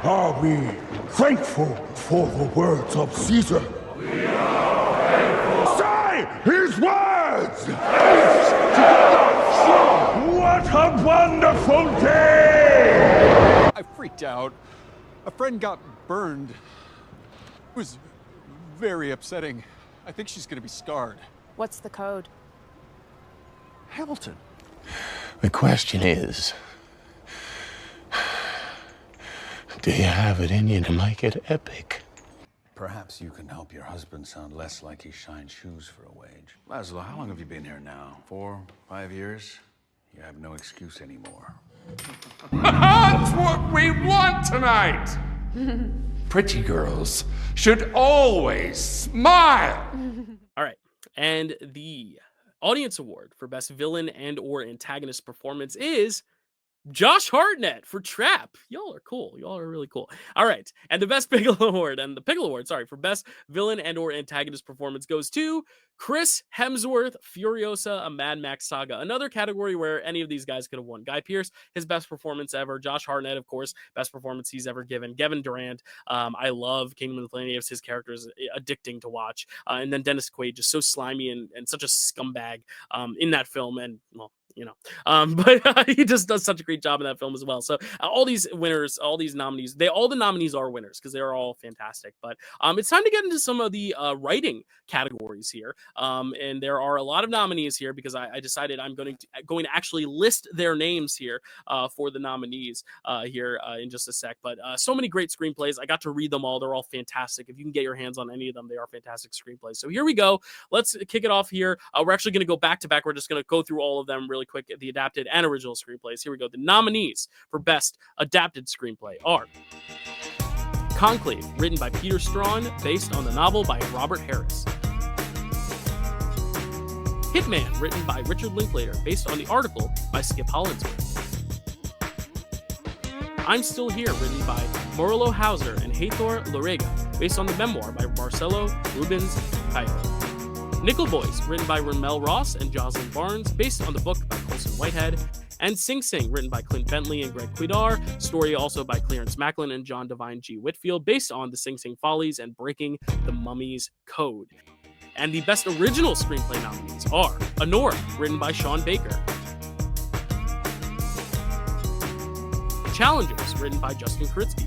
Are we thankful for the words of Caesar? We are thankful. Say his words! What a wonderful day! I freaked out. A friend got burned. It was very upsetting. I think she's gonna be scarred. What's the code? Hamilton. The question is, do you have it in you to make it epic? Perhaps you can help your husband sound less like he shines shoes for a wage. Laszlo, how long have you been here now? 4, 5 years? You have no excuse anymore. That's what we want tonight! Pretty girls should always smile! All right, and the audience award for best villain and or antagonist performance is Josh Hartnett for Trap. Y'all are cool. Y'all are really cool. All right. And the best Pickle Award for best villain and or antagonist performance goes to Chris Hemsworth, Furiosa, a Mad Max Saga. Another category where any of these guys could have won. Guy Pearce, his best performance ever. Josh Hartnett, of course, best performance he's ever given. Kevin Durant, I love Kingdom of the Planet of the Apes. His character is addicting to watch. And then Dennis Quaid, just so slimy and such a scumbag in that film. And, well, you know, but he just does such a great job in that film as well. So all these winners, all these nominees, all the nominees are winners because they're all fantastic. But it's time to get into some of the writing categories here. And there are a lot of nominees here because I decided I'm going to actually list their names here for the nominees here in just a sec. But so many great screenplays. I got to read them all. They're all fantastic. If you can get your hands on any of them, they are fantastic screenplays. So here we go. Let's kick it off here. We're actually going to go back to back. We're just going to go through all of them really quick, the adapted and original screenplays. Here we go. The nominees for best adapted screenplay are Conclave, written by Peter Strawn, based on the novel by Robert Harris. Hitman, written by Richard Linklater, based on the article by Skip Hollandsworth. I'm Still Here, written by Morello Hauser and Heitor Lorega, based on the memoir by Marcelo Rubens Cairo. Nickel Boys, written by Ramel Ross and Jocelyn Barnes, based on the book by Colson Whitehead. And Sing Sing, written by Clint Bentley and Greg Cuidar, story also by Clarence Macklin and John Devine G. Whitfield, based on the Sing Sing Follies and Breaking the Mummy's Code. And the best original screenplay nominees are Honora, written by Sean Baker. Challengers, written by Justin Kritzky.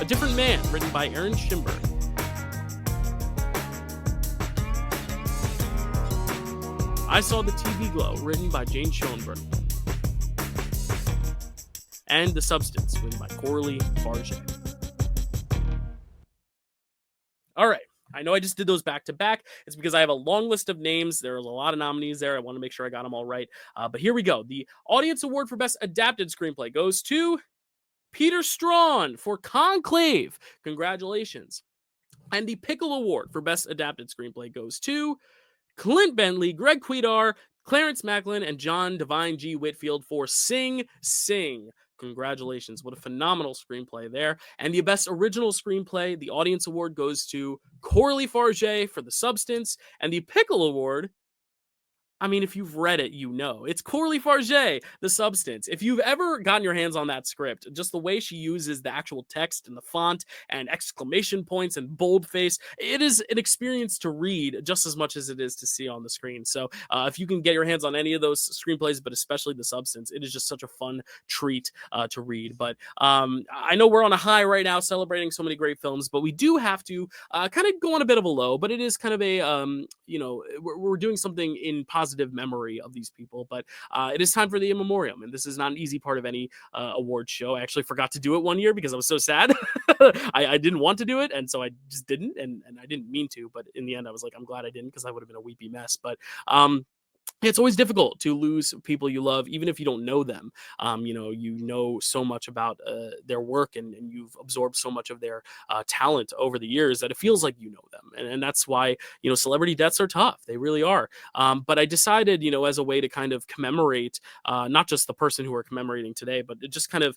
A Different Man, written by Aaron Schimberg. I Saw the TV Glow, written by Jane Schoenberg. And The Substance, written by Coralie Farge. All right. I know I just did those back to back. It's because I have a long list of names. There's a lot of nominees there. I want to make sure I got them all right. But here we go. The Audience Award for Best Adapted Screenplay goes to Peter Strawn for Conclave. Congratulations. And the Pickle Award for Best Adapted Screenplay goes to Clint Bentley, Greg Cuidar, Clarence Macklin, and John Devine G. Whitfield for Sing Sing. Congratulations. What a phenomenal screenplay there. And the Best Original Screenplay, the Audience Award goes to Coralie Farge for The Substance. And the Pickle Award I mean, if you've read it, you know. It's Coralie Farge, The Substance. If you've ever gotten your hands on that script, just the way she uses the actual text and the font and exclamation points and boldface, it is an experience to read just as much as it is to see on the screen. So if you can get your hands on any of those screenplays, but especially The Substance, it is just such a fun treat to read. But I know we're on a high right now celebrating so many great films, but we do have to kind of go on a bit of a low, but it is kind of a, we're doing something in positive memory of these people, but it is time for the In Memoriam, and this is not an easy part of any award show. I actually forgot to do it one year because I was so sad. I didn't want to do it, and so I just didn't, and I didn't mean to, but in the end I was like, I'm glad I didn't, because I would have been a weepy mess. But it's always difficult to lose people you love, even if you don't know them. You know so much about their work, and you've absorbed so much of their talent over the years that it feels like you know them. And that's why, celebrity deaths are tough. They really are. But I decided, as a way to kind of commemorate not just the person who we're commemorating today, but it just kind of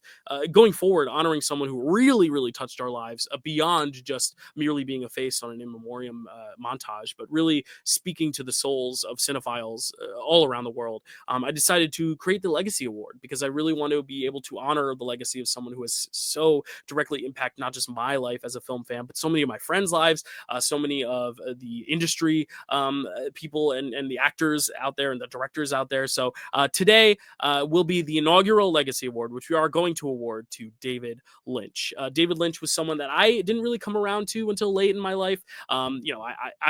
going forward, honoring someone who really, really touched our lives beyond just merely being a face on an In Memoriam montage, but really speaking to the souls of cinephiles all around the world. I decided to create the Legacy Award because I really want to be able to honor the legacy of someone who has so directly impacted not just my life as a film fan, but so many of my friends' lives, so many of the industry people and the actors out there and the directors out there. So today will be the inaugural Legacy Award, which we are going to award to David Lynch. David Lynch was someone that I didn't really come around to until late in my life. I'm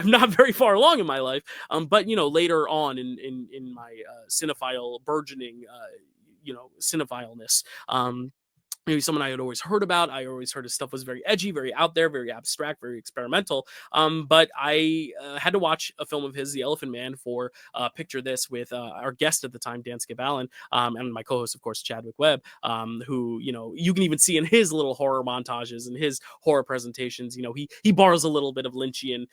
not very far along in my life, but later on in my cinephile burgeoning cinephileness, maybe someone I had always heard about. I always heard his stuff was very edgy, very out there, very abstract, very experimental. But I had to watch a film of his, The Elephant Man, for Picture This with our guest at the time, Dan Skip-Allen, and my co-host, of course, Chadwick Webb, who, you can even see in his little horror montages and his horror presentations, he borrows a little bit of Lynchian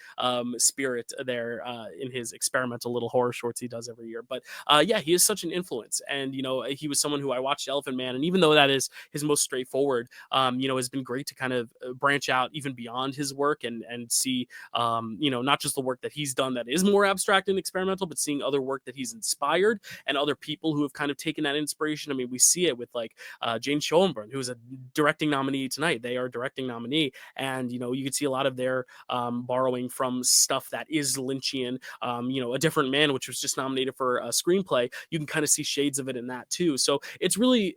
spirit there in his experimental little horror shorts he does every year. But yeah, he is such an influence. And, he was someone who I watched Elephant Man, and even though that is his most straightforward, has been great to kind of branch out even beyond his work and see, not just the work that he's done that is more abstract and experimental, but seeing other work that he's inspired and other people who have kind of taken that inspiration. I mean, we see it with like Jane Schoenbrunn, who's a directing nominee tonight. They are a directing nominee, and you can see a lot of their borrowing from stuff that is Lynchian. A Different Man, which was just nominated for a screenplay, you can kind of see shades of it in that too. So it's really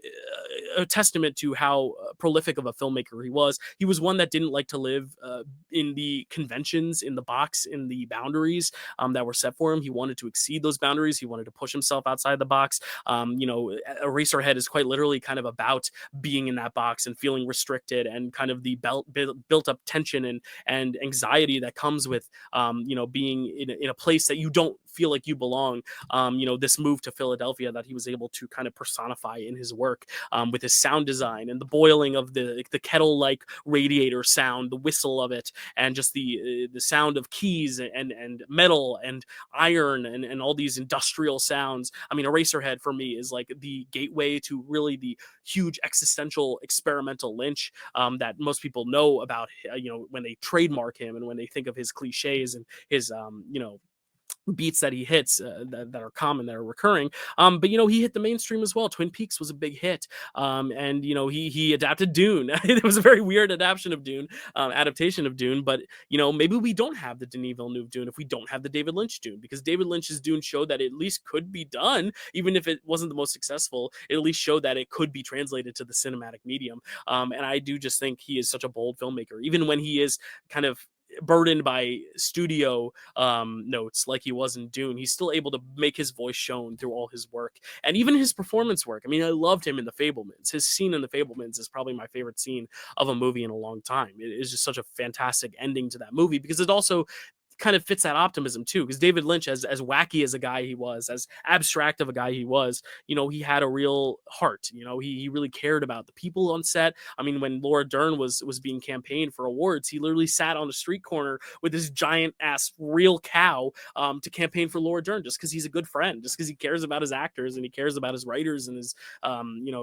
a testament to how prolific of a filmmaker he was. He was one that didn't like to live in the conventions, in the box, in the boundaries that were set for him. He wanted to exceed those boundaries. He wanted to push himself outside the box. Eraserhead is quite literally kind of about being in that box and feeling restricted, and kind of the built up tension and anxiety that comes with being in a place that you don't feel like you belong. This move to Philadelphia that he was able to kind of personify in his work, with his sound design and the boiling of the kettle like radiator sound, the whistle of it, and just the sound of keys and metal and iron and all these industrial sounds. I mean, Eraserhead for me is like the gateway to really the huge existential experimental Lynch that most people know about, when they trademark him and when they think of his cliches and his beats that he hits that are common, that are recurring. But he hit the mainstream as well. Twin Peaks was a big hit, and he adapted Dune. It was a very weird adaptation of Dune, but maybe we don't have the Denis Villeneuve Dune if we don't have the David Lynch Dune, because David Lynch's Dune showed that it at least could be done, even if it wasn't the most successful. It at least showed that it could be translated to the cinematic medium, and I do just think he is such a bold filmmaker, even when he is kind of burdened by studio notes like he was in Dune. He's still able to make his voice shown through all his work, and even his performance work. I mean, I loved him in The Fabelmans. His scene in The Fabelmans is probably my favorite scene of a movie in a long time. It is just such a fantastic ending to that movie, because it also kind of fits that optimism too, because David Lynch, as wacky as a guy he was, as abstract of a guy he was, he had a real heart. He really cared about the people on set. I mean, when Laura Dern was being campaigned for awards, he literally sat on the street corner with this giant ass real cow to campaign for Laura Dern, just because he's a good friend, just because he cares about his actors and he cares about his writers and his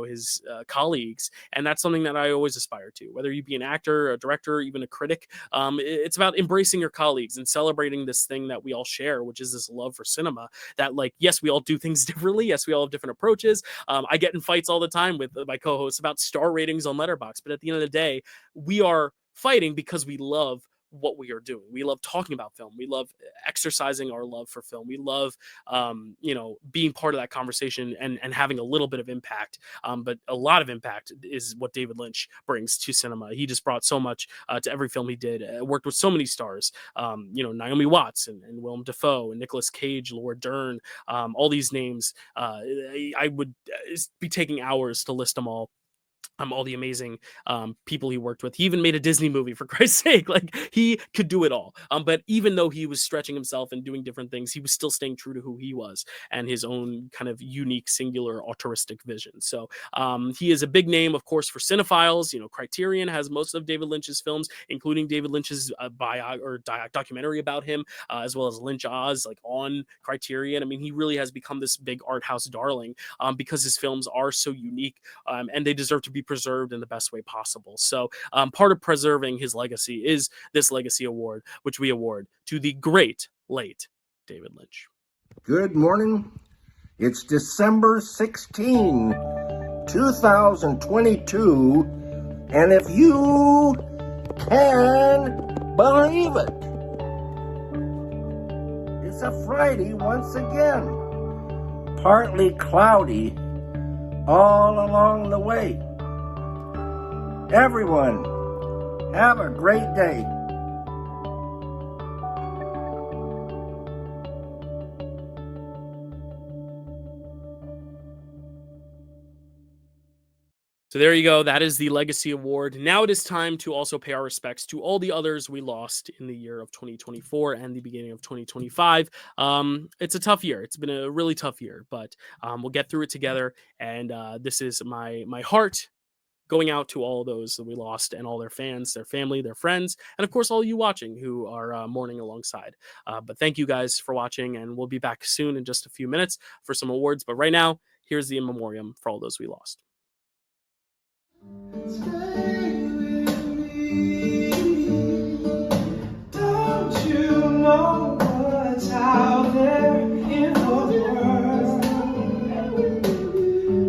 his colleagues. And that's something that I always aspire to, whether you be an actor, a director, even a critic. It's about embracing your colleagues and celebrating this thing that we all share, which is this love for cinema. That, like, yes, we all do things differently. Yes, we all have different approaches. I get in fights all the time with my co-hosts about star ratings on Letterboxd, but at the end of the day, we are fighting because we love what we are doing. We love talking about film. We love exercising our love for film. We love, being part of that conversation and having a little bit of impact. But a lot of impact is what David Lynch brings to cinema. He just brought so much to every film he did. Worked with so many stars, Naomi Watts and Willem Dafoe and Nicolas Cage, Laura Dern, all these names. I would be taking hours to list them all. All the amazing people he worked with. He even made a Disney movie, for Christ's sake. Like, he could do it all. But even though he was stretching himself and doing different things, he was still staying true to who he was and his own kind of unique, singular, altruistic vision. So he is a big name, of course, for cinephiles. Criterion has most of David Lynch's films, including David Lynch's documentary about him, as well as Lynch Oz, like, on Criterion. I mean, he really has become this big art house darling because his films are so unique, and they deserve to be preserved in the best way possible. So part of preserving his legacy is this Legacy Award, which we award to the great late David Lynch. Good morning. It's December 16, 2022, and if you can believe it, it's a Friday once again. Partly cloudy all along the way. Everyone, have a great day. So there you go. That is the Legacy Award. Now it is time to also pay our respects to all the others we lost in the year of 2024 and the beginning of 2025. It's a tough year. It's been a really tough year, but we'll get through it together. And this is my heart going out to all those that we lost and all their fans, their family, their friends, and of course all you watching who are mourning alongside. But thank you guys for watching, and we'll be back soon in just a few minutes for some awards. But right now, here's the In Memoriam for all those we lost. Don't you know what's out there in the world?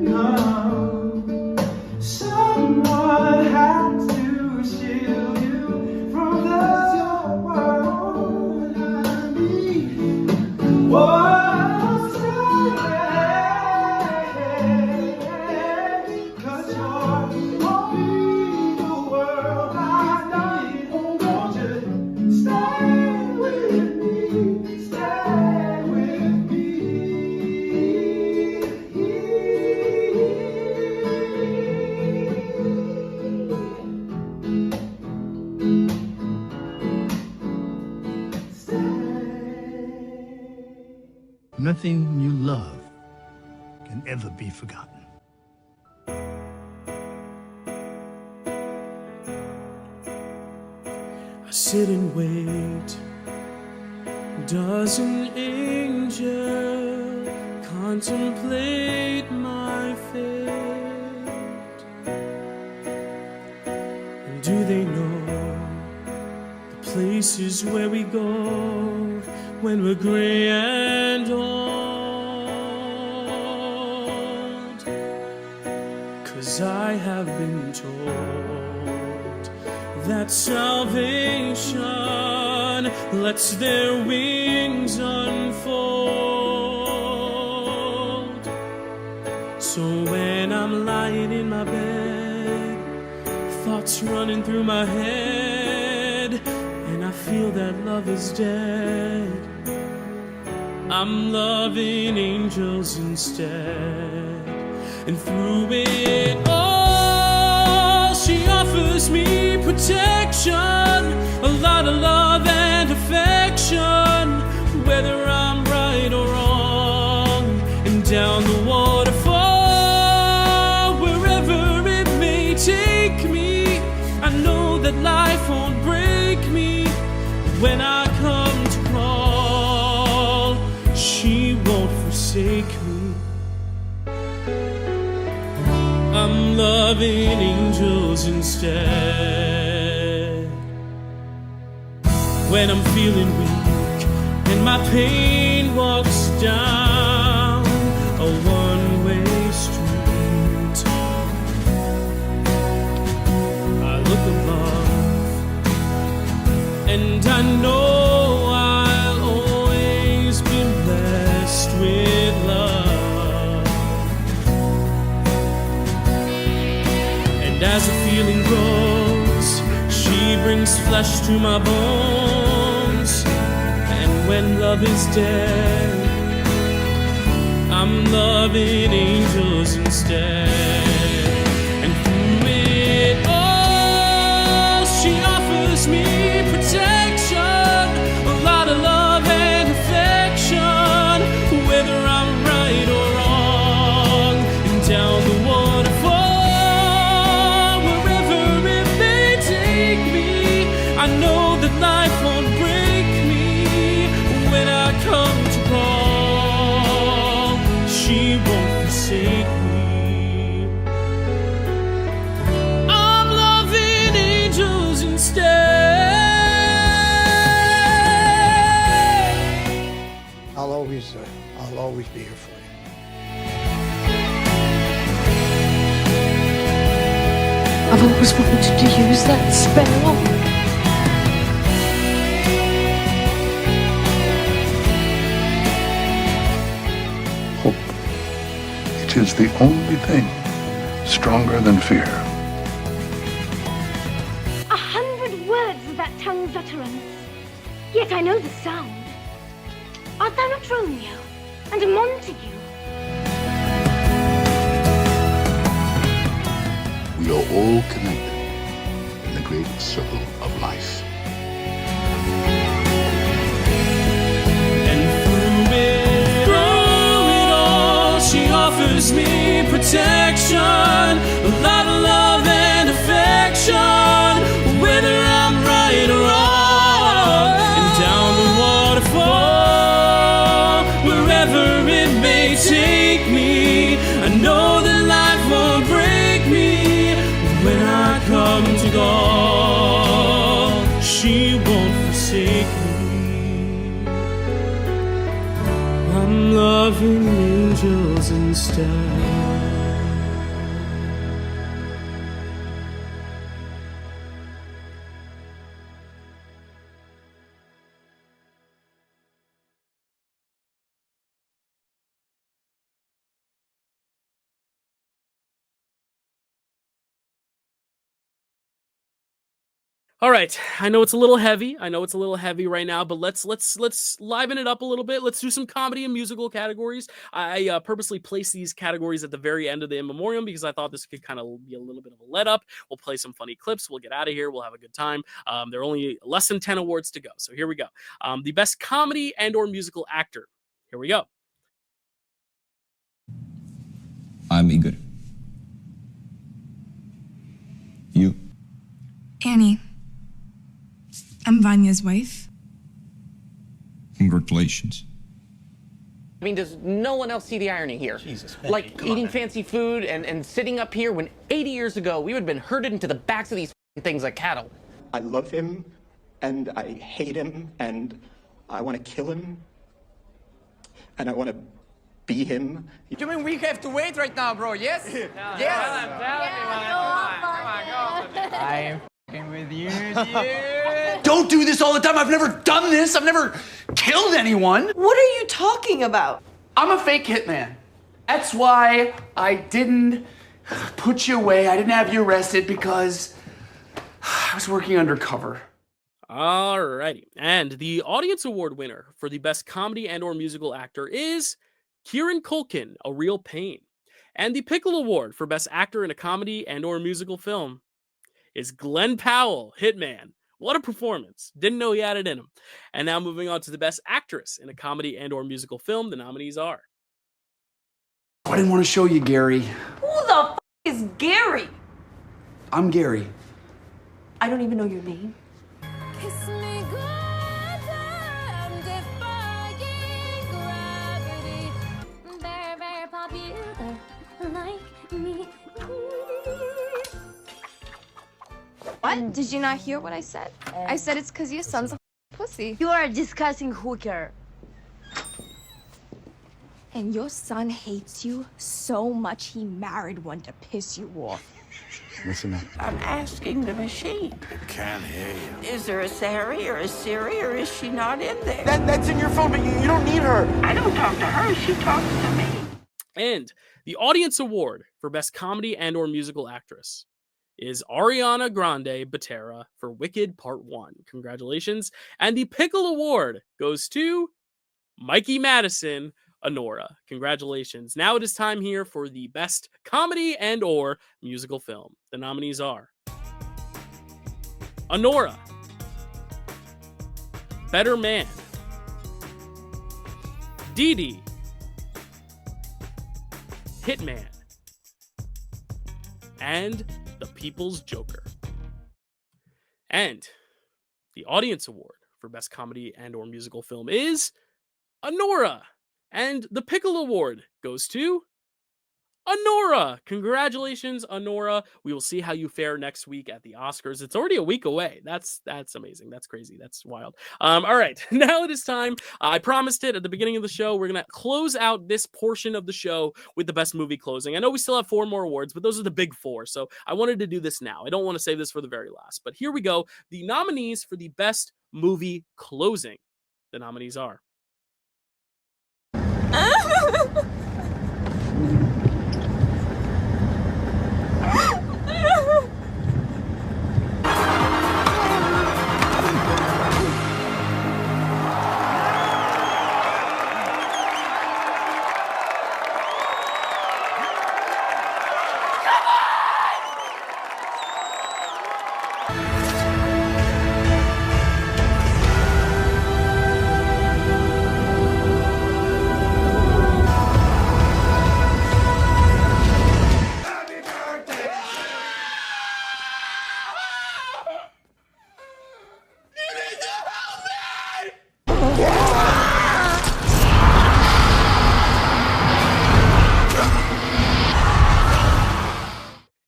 No, someone had to shield you from the world. I mean, what's Nothing you love can ever be forgotten. I sit and wait. Does an angel contemplate my fate? And do they know the places where we go when we're gray and old? 'Cause I have been told that salvation lets their wings unfold. So when I'm lying in my bed, thoughts running through my head, and I feel that love is dead, I'm loving angels instead. And through it all, she offers me protection, a lot of love and affection, whether I'm right or wrong. And down the waterfall, wherever it may take me, I know that life won't break me. When I come to crawl, she won't forsake me. I'm loving angels instead. when I'm feeling weak and my pain walks down a one-way street. I look above and I know I'll always be blessed with love. And as the feeling grows, she brings flesh to my bones. And when love is dead, I'm loving angels instead. And through it all, she offers me protection, a lot of love and affection, whether I'm right or wrong. And down the waterfall, wherever it may take me, I know that life won't break me when I come to call. She won't forsake me. I'm loving angels instead. I'll always be here for you. I've always wanted to use that spell. Hope. It is the only thing stronger than fear. 100 words is that tongue's utterance, yet I know the sound. Art thou not Romeo and a Montague? We are all connected in the great circle of life. And through it all, she offers me protection, a lot of love and affection, whether I'm right or wrong. And down the waterfall, wherever it may take me, I know that life won't break me when I come to God. She won't forsake me. I'm loving angels instead. All right, I know it's a little heavy. Right now, but let's liven it up a little bit. Let's do some comedy and musical categories. I purposely placed these categories at the very end of the In Memoriam because I thought this could kind of be a little bit of a let up. We'll play some funny clips. We'll get out of here. We'll have a good time. There are only less than 10 awards to go, so here we go. The best comedy and/or musical actor. Here we go. I'm Igor. You? Annie. I'm Vanya's wife. Congratulations. I mean, does no one else see the irony here? Jesus, like eating fancy food and sitting up here when 80 years ago we would have been herded into the backs of these things like cattle. I love him, and I hate him, and I want to kill him, and I want to be him. You mean we have to wait right now, bro? Yes? Yes. I am f***ing with you, Don't do this all the time. I've never done this. I've never killed anyone. What are you talking about? I'm a fake hitman. That's why I didn't put you away. I didn't have you arrested because I was working undercover. Alrighty, and the Audience Award winner for the best comedy and/or musical actor is Kieran Culkin, A Real Pain. And the Pickle Award for best actor in a comedy and/or musical film is Glenn Powell, Hitman. What a performance. Didn't know he had it in him. And now moving on to the best actress in a comedy and/or musical film, the nominees are. I didn't want to show you Gary. Who the f is Gary? I'm Gary. I don't even know your name. Kiss me good and defying gravity. Very, very popular, like me. What? Did you not hear what I said? I said it's because your son's a Pussy. You are a disgusting hooker. And your son hates you so much he married one to piss you off. Listen up. I'm asking the machine. It can't hear you. Is there a Sari or a Siri, or is she not in there? That's in your phone, but you don't need her. I don't talk to her, she talks to me. And the Audience Award for Best Comedy and or Musical Actress is Ariana Grande Botera for Wicked Part 1. Congratulations. And the Pickle Award goes to Mikey Madison, Honora. Congratulations. Now it is time here for the Best Comedy and or Musical Film. The nominees are Honora, Better Man, Dee Dee, Hitman, and The People's Joker. And the Audience Award for Best Comedy and or Musical Film is Honora. And the Pickle Award goes to Honora. Congratulations, Honora. We will see how you fare next week at the Oscars. It's already a week away. That's amazing. That's crazy. That's wild. All right. Now it is time. I promised it at the beginning of the show. We're going to close out this portion of the show with the best movie closing. I know we still have 4 more awards, but those are the big 4. So I wanted to do this now. I don't want to save this for the very last. But here we go. The nominees for the best movie closing. The nominees are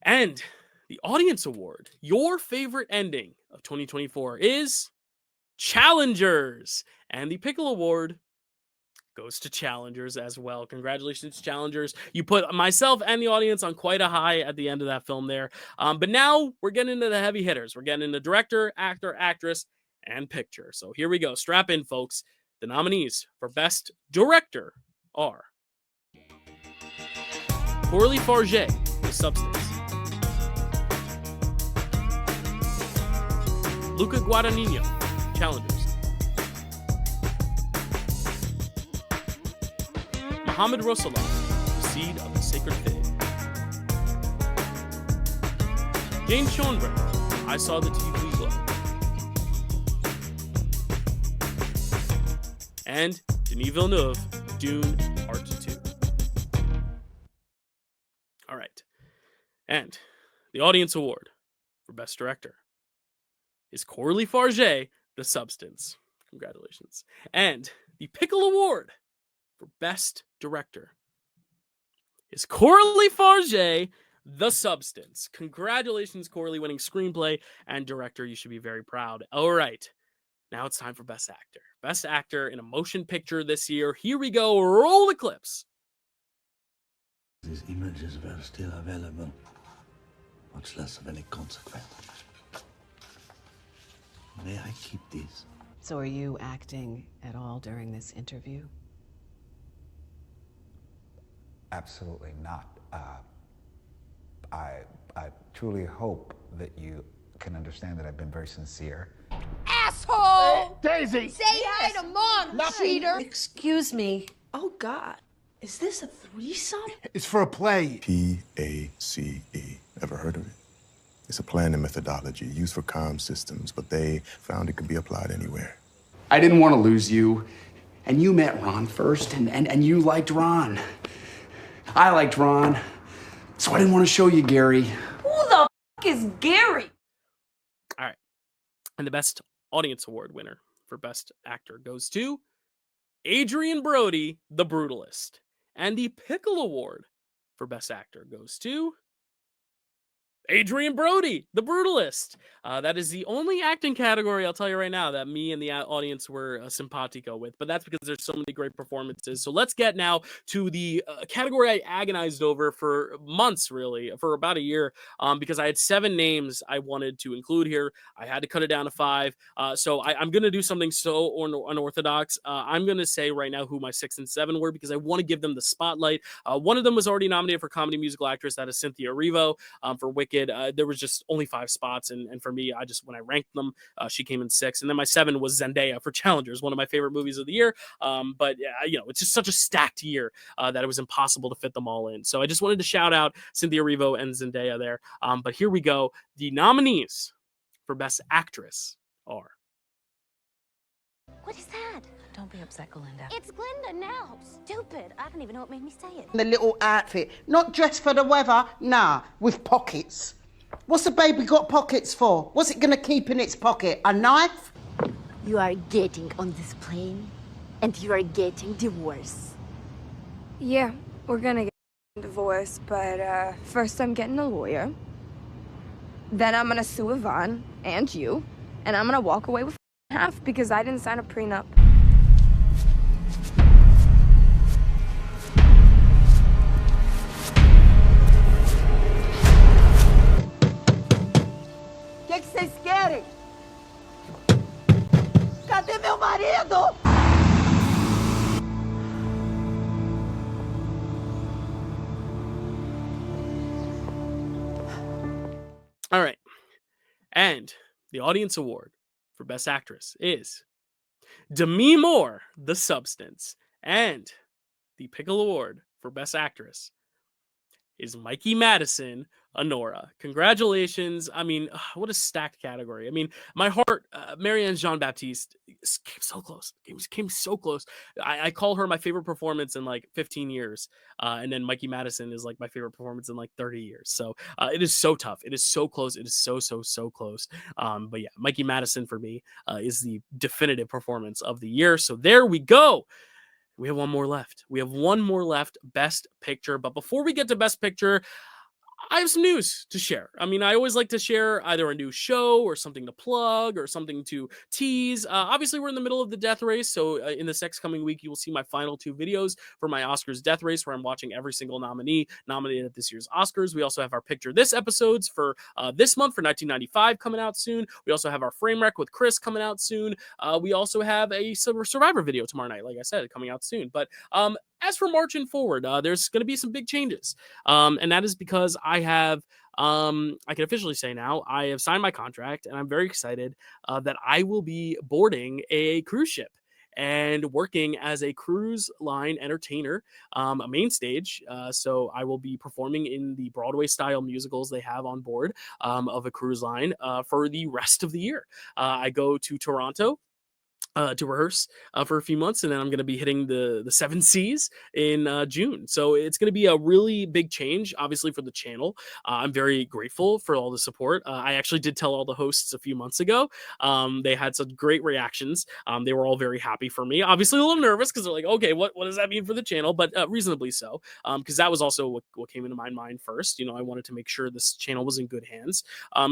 And the Audience Award, your favorite ending of 2024, is Challengers. And the Pickle Award goes to Challengers as well. Congratulations, Challengers. You put myself and the audience on quite a high at the end of that film there. But now we're getting into the heavy hitters. We're getting into director, actor, actress, and picture. So here we go. Strap in, folks. The nominees for Best Director are Coralie Farge, The Substance, Luca Guadagnino, Challengers, Mohamed Rosalam, The Seed of the Sacred Fig, Jane Schoenberg, I Saw the TV Glow, and Denis Villeneuve, Dune Part 2. All right. And the Audience Award for Best Director is Coralie Farge, The Substance. Congratulations. And the Pickle Award for Best Director is Coralie Farge, The Substance. Congratulations, Coralie, winning Screenplay and Director. You should be very proud. All right. Now it's time for Best Actor. Best Actor in a Motion Picture this year. Here we go. Roll the clips. These images were still available, much less of any consequence. May I keep these? So are you acting at all during this interview? Absolutely not. I truly hope that you can understand that I've been very sincere. Asshole! Daisy! Say hi to Mom, cheater! Excuse me. Oh, God. Is this a threesome? It's for a play. PACE. Ever heard of it? It's a planning methodology used for comm systems, but they found it could be applied anywhere. I didn't want to lose you, and you met Ron first, and you liked Ron. I liked Ron, so I didn't want to show you Gary. Who the f is Gary? All right. And the Best Audience Award winner for Best Actor goes to Adrian Brody, The Brutalist. And the Pickle Award for Best Actor goes to Adrian Brody, The Brutalist. That is the only acting category, I'll tell you right now, that me and the audience were simpatico with. But that's because there's so many great performances. So let's get now to the category I agonized over for months, really, for about a year, because I had 7 names I wanted to include here. I had to cut it down to 5. So I'm going to do something so unorthodox. I'm going to say right now who my 6 and 7 were because I want to give them the spotlight. One of them was already nominated for Comedy Musical Actress. That is Cynthia Erivo for Wicked. There was just only 5 spots, and for me, when I ranked them, she came in 6, and then my 7 was Zendaya for Challengers, one of my favorite movies of the year. But it's just such a stacked year that it was impossible to fit them all in. So I just wanted to shout out Cynthia Erivo and Zendaya there. But here we go. The nominees for Best Actress are. What is that? Don't be upset, Galinda. It's Glinda now. Stupid. I don't even know what made me say it. The little outfit. Not dressed for the weather, nah, with pockets. What's the baby got pockets for? What's it gonna keep in its pocket? A knife? You are getting on this plane, and you are getting divorced. Yeah, we're gonna get divorced, but first I'm getting a lawyer. Then I'm gonna sue Yvonne and you, and I'm gonna walk away with half because I didn't sign a prenup. O que vocês querem? Cadê meu marido? All right. And the audience award for Best Actress is Demi Moore, The Substance. And the Pickle Award for Best Actress is Mikey Madison, Honora. Congratulations. I mean, what a stacked category. I mean, my heart, Marianne Jean-Baptiste came so close. Came so close. I call her my favorite performance in like 15 years. And then Mikey Madison is like my favorite performance in like 30 years. So it is so tough. It is so close. It is so close. But yeah, Mikey Madison for me is the definitive performance of the year. So there we go. We have one more left. Best Picture. But before we get to Best Picture, I have some news to share. I mean, I always like to share either a new show or something to plug or something to tease. Obviously, we're in the middle of the death race. So in this next coming week, you will see my final 2 videos for my Oscars death race, where I'm watching every single nominee nominated at this year's Oscars. We also have our Picture This episodes for this month for 1995 coming out soon. We also have our Frame Wreck with Chris coming out soon. We also have a Survivor video tomorrow night, like I said, coming out soon. But as for marching forward, there's going to be some big changes. And that is because I have, I can officially say now, I have signed my contract, and I'm very excited that I will be boarding a cruise ship and working as a cruise line entertainer, a main stage. So I will be performing in the Broadway style musicals they have on board of a cruise line for the rest of the year. I go to Toronto to rehearse for a few months, and then I'm going to be hitting the 7 Seas in June. So it's going to be a really big change, obviously, for the channel. I'm very grateful for all the support. I actually did tell all the hosts a few months ago. They had some great reactions. They were all very happy for me. Obviously, a little nervous because they're like, okay, what does that mean for the channel? But reasonably so, because that was also what came into my mind first. You know, I wanted to make sure this channel was in good hands.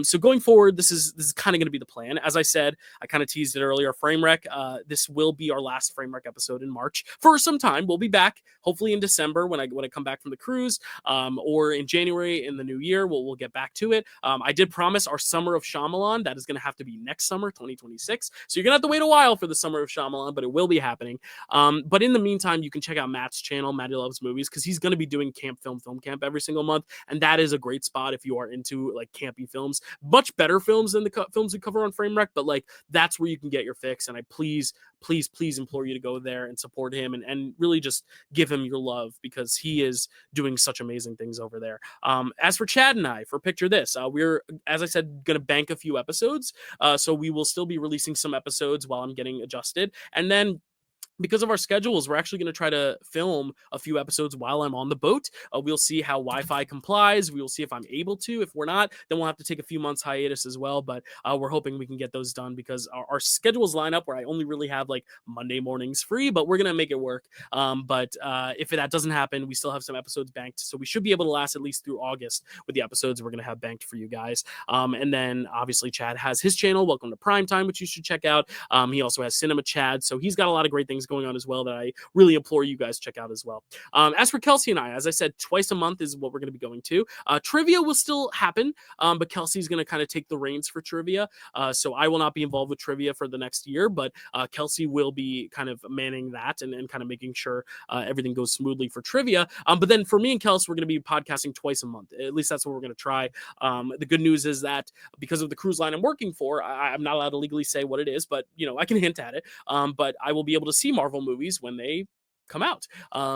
So going forward, this is kind of going to be the plan. As I said, I kind of teased it earlier. Frame Wreck. This will be our last Frame Wreck episode in March for some time. We'll be back hopefully in December when I come back from the cruise, or in January in the new year. We'll get back to it. I did promise our Summer of Shyamalan. That is going to have to be next summer, 2026. So you're gonna have to wait a while for the Summer of Shyamalan, but it will be happening. But in the meantime, you can check out Matt's channel, Matty Loves Movies, because he's going to be doing Film Camp every single month, and that is a great spot if you are into like campy films, much better films than the films we cover on Frame Wreck. But like that's where you can get your fix, and I please implore you to go there and support him and really just give him your love, because he is doing such amazing things over there. As for Chad and I, for Picture This, we're, as I said, going to bank a few episodes. So we will still be releasing some episodes while I'm getting adjusted. And then because of our schedules, we're actually going to try to film a few episodes while I'm on the boat. We'll see how Wi-Fi complies. We will see if I'm able to. If we're not, then we'll have to take a few months hiatus as well. But we're hoping we can get those done because our schedules line up where I only really have like Monday mornings free, but we're going to make it work. But if that doesn't happen, we still have some episodes banked. So we should be able to last at least through August with the episodes we're going to have banked for you guys. And then obviously Chad has his channel, Welcome to Primetime, which you should check out. He also has Cinema Chad. So he's got a lot of great things going on as well that I really implore you guys to check out as well. As for Kelsey and I, as I said, twice a month is what we're going to be going to. Trivia will still happen, but Kelsey's going to kind of take the reins for trivia. So I will not be involved with trivia for the next year, but Kelsey will be kind of manning that and kind of making sure everything goes smoothly for trivia. But then for me and Kelsey, we're going to be podcasting twice a month. At least that's what we're going to try. The good news is that because of the cruise line I'm working for, I'm not allowed to legally say what it is, but I can hint at it. But I will be able to see Marvel movies when they come out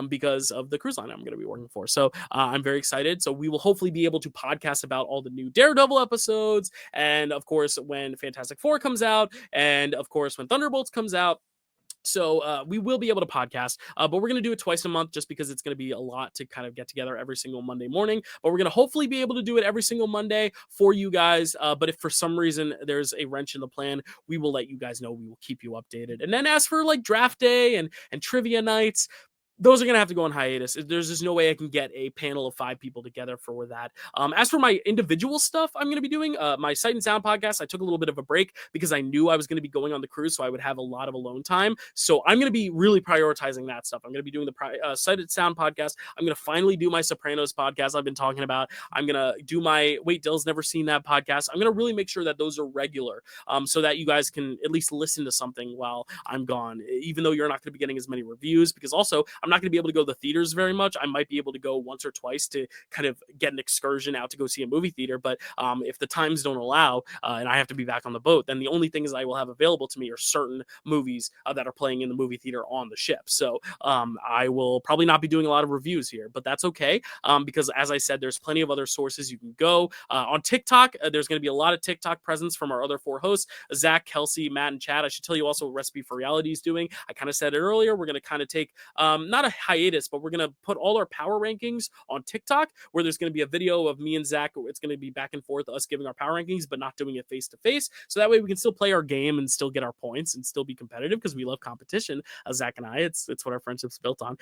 because of the cruise line I'm going to be working for. So I'm very excited. So we will hopefully be able to podcast about all the new Daredevil episodes. And of course, when Fantastic Four comes out, and of course, when Thunderbolts comes out. So we will be able to podcast, but we're going to do it twice a month just because it's going to be a lot to kind of get together every single Monday morning. But we're going to hopefully be able to do it every single Monday for you guys. But if for some reason there's a wrench in the plan, we will let you guys know. We will keep you updated. And then as for like draft day and trivia nights, those are going to have to go on hiatus. There's just no way I can get a panel of 5 people together for that. As for my individual stuff I'm going to be doing, my Sight and Sound podcast, I took a little bit of a break because I knew I was going to be going on the cruise, so I would have a lot of alone time. So I'm going to be really prioritizing that stuff. I'm going to be doing the Sight and Sound podcast. I'm going to finally do my Sopranos podcast I've been talking about. I'm going to do my Wait, Dill's Never Seen That podcast. I'm going to really make sure that those are regular so that you guys can at least listen to something while I'm gone, even though you're not going to be getting as many reviews, because also I'm not going to be able to go to the theaters very much. I might be able to go once or twice to kind of get an excursion out to go see a movie theater. But if the times don't allow and I have to be back on the boat, then the only things I will have available to me are certain movies that are playing in the movie theater on the ship. So I will probably not be doing a lot of reviews here, but that's okay because as I said, there's plenty of other sources you can go. On TikTok, there's going to be a lot of TikTok presence from our other 4 hosts, Zach, Kelsey, Matt, and Chad. I should tell you also what Recipe for Reality is doing. I kind of said it earlier. We're going to kind of take not a hiatus, but we're going to put all our power rankings on TikTok, where there's going to be a video of me and Zach. It's going to be back and forth, us giving our power rankings, but not doing it face to face. So that way we can still play our game and still get our points and still be competitive because we love competition. Zach and I, it's what our friendship's built on.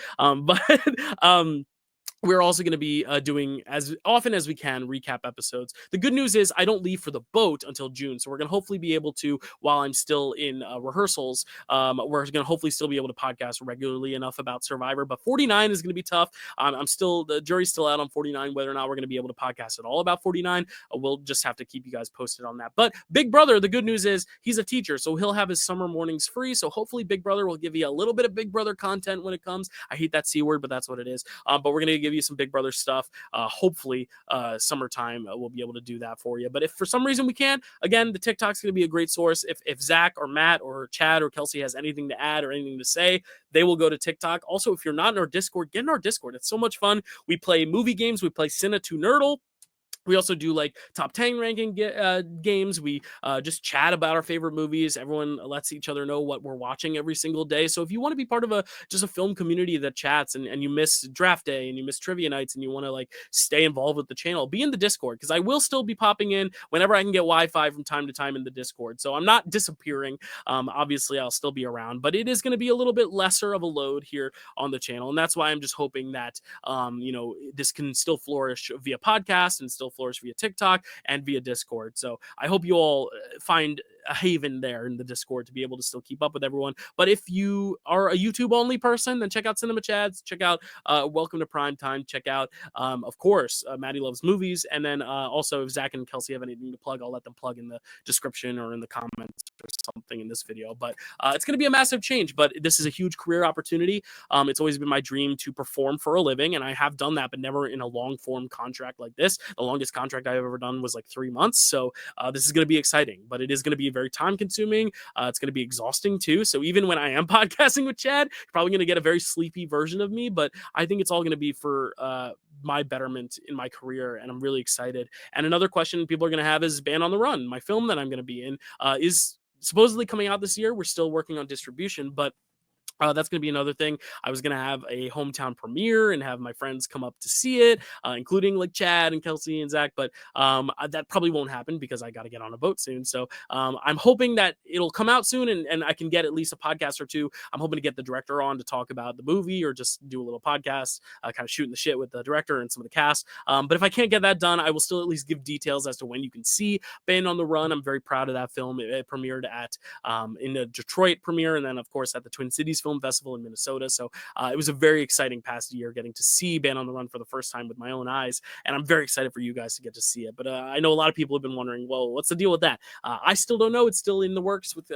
We're also going to be doing, as often as we can, recap episodes. The good news is I don't leave for the boat until June, so we're going to hopefully be able to, while I'm still in rehearsals, we're going to hopefully still be able to podcast regularly enough about Survivor. But 49 is going to be tough. The jury's still out on 49, whether or not we're going to be able to podcast at all about 49. We'll just have to keep you guys posted on that. But Big Brother, the good news is he's a teacher, so he'll have his summer mornings free. So hopefully Big Brother will give you a little bit of Big Brother content when it comes. I hate that C word, but that's what it is. But we're going to give you some Big Brother stuff. Hopefully summertime we'll be able to do that for you. But if for some reason we can't, again, the TikTok's going to be a great source. If Zach or Matt or Chad or Kelsey has anything to add or anything to say, they will go to TikTok. Also, if you're not in our Discord, get in our Discord. It's so much fun. We play movie games. We play Cine to Nerdle. We also do like top 10 ranking games. We just chat about our favorite movies. Everyone lets each other know what we're watching every single day. So if you want to be part of just a film community that chats and you miss draft day and you miss trivia nights and you want to like stay involved with the channel, be in the Discord because I will still be popping in whenever I can get Wi-Fi from time to time in the Discord. So I'm not disappearing. Obviously, I'll still be around, but it is going to be a little bit lesser of a load here on the channel. And that's why I'm just hoping that, this can still flourish via podcast and still flourish via TikTok and via Discord. So I hope you all find a haven there in the Discord to be able to still keep up with everyone. But if you are a YouTube only person, then check out Cinema Chads, check out Welcome to Primetime, check out, of course, Maddie Loves Movies. And then also if Zach and Kelsey have anything to plug, I'll let them plug in the description or in the comments or something in this video. But it's going to be a massive change, but this is a huge career opportunity. It's always been my dream to perform for a living, and I have done that, but never in a long form contract like this. The longest contract I've ever done was like 3 months. So this is going to be exciting, but it is going to be very time consuming. It's going to be exhausting too. So even when I am podcasting with Chad, you're probably going to get a very sleepy version of me, but I think it's all going to be for my betterment in my career, and I'm really excited. And another question people are going to have is Band on the Run. My film that I'm going to be in is supposedly coming out this year. We're still working on distribution, but That's going to be another thing. I was going to have a hometown premiere and have my friends come up to see it, including like Chad and Kelsey and Zach. But that probably won't happen because I got to get on a boat soon. So I'm hoping that it'll come out soon and I can get at least a podcast or two. I'm hoping to get the director on to talk about the movie or just do a little podcast, kind of shooting the shit with the director and some of the cast. But if I can't get that done, I will still at least give details as to when you can see Band on the Run. I'm very proud of that film. It premiered at in the Detroit premiere, and then of course at the Twin Cities Film Festival in Minnesota. So it was a very exciting past year getting to see Band on the Run for the first time with my own eyes, and I'm very excited for you guys to get to see it. But I know a lot of people have been wondering, well, what's the deal with that? I still don't know. It's still in the works with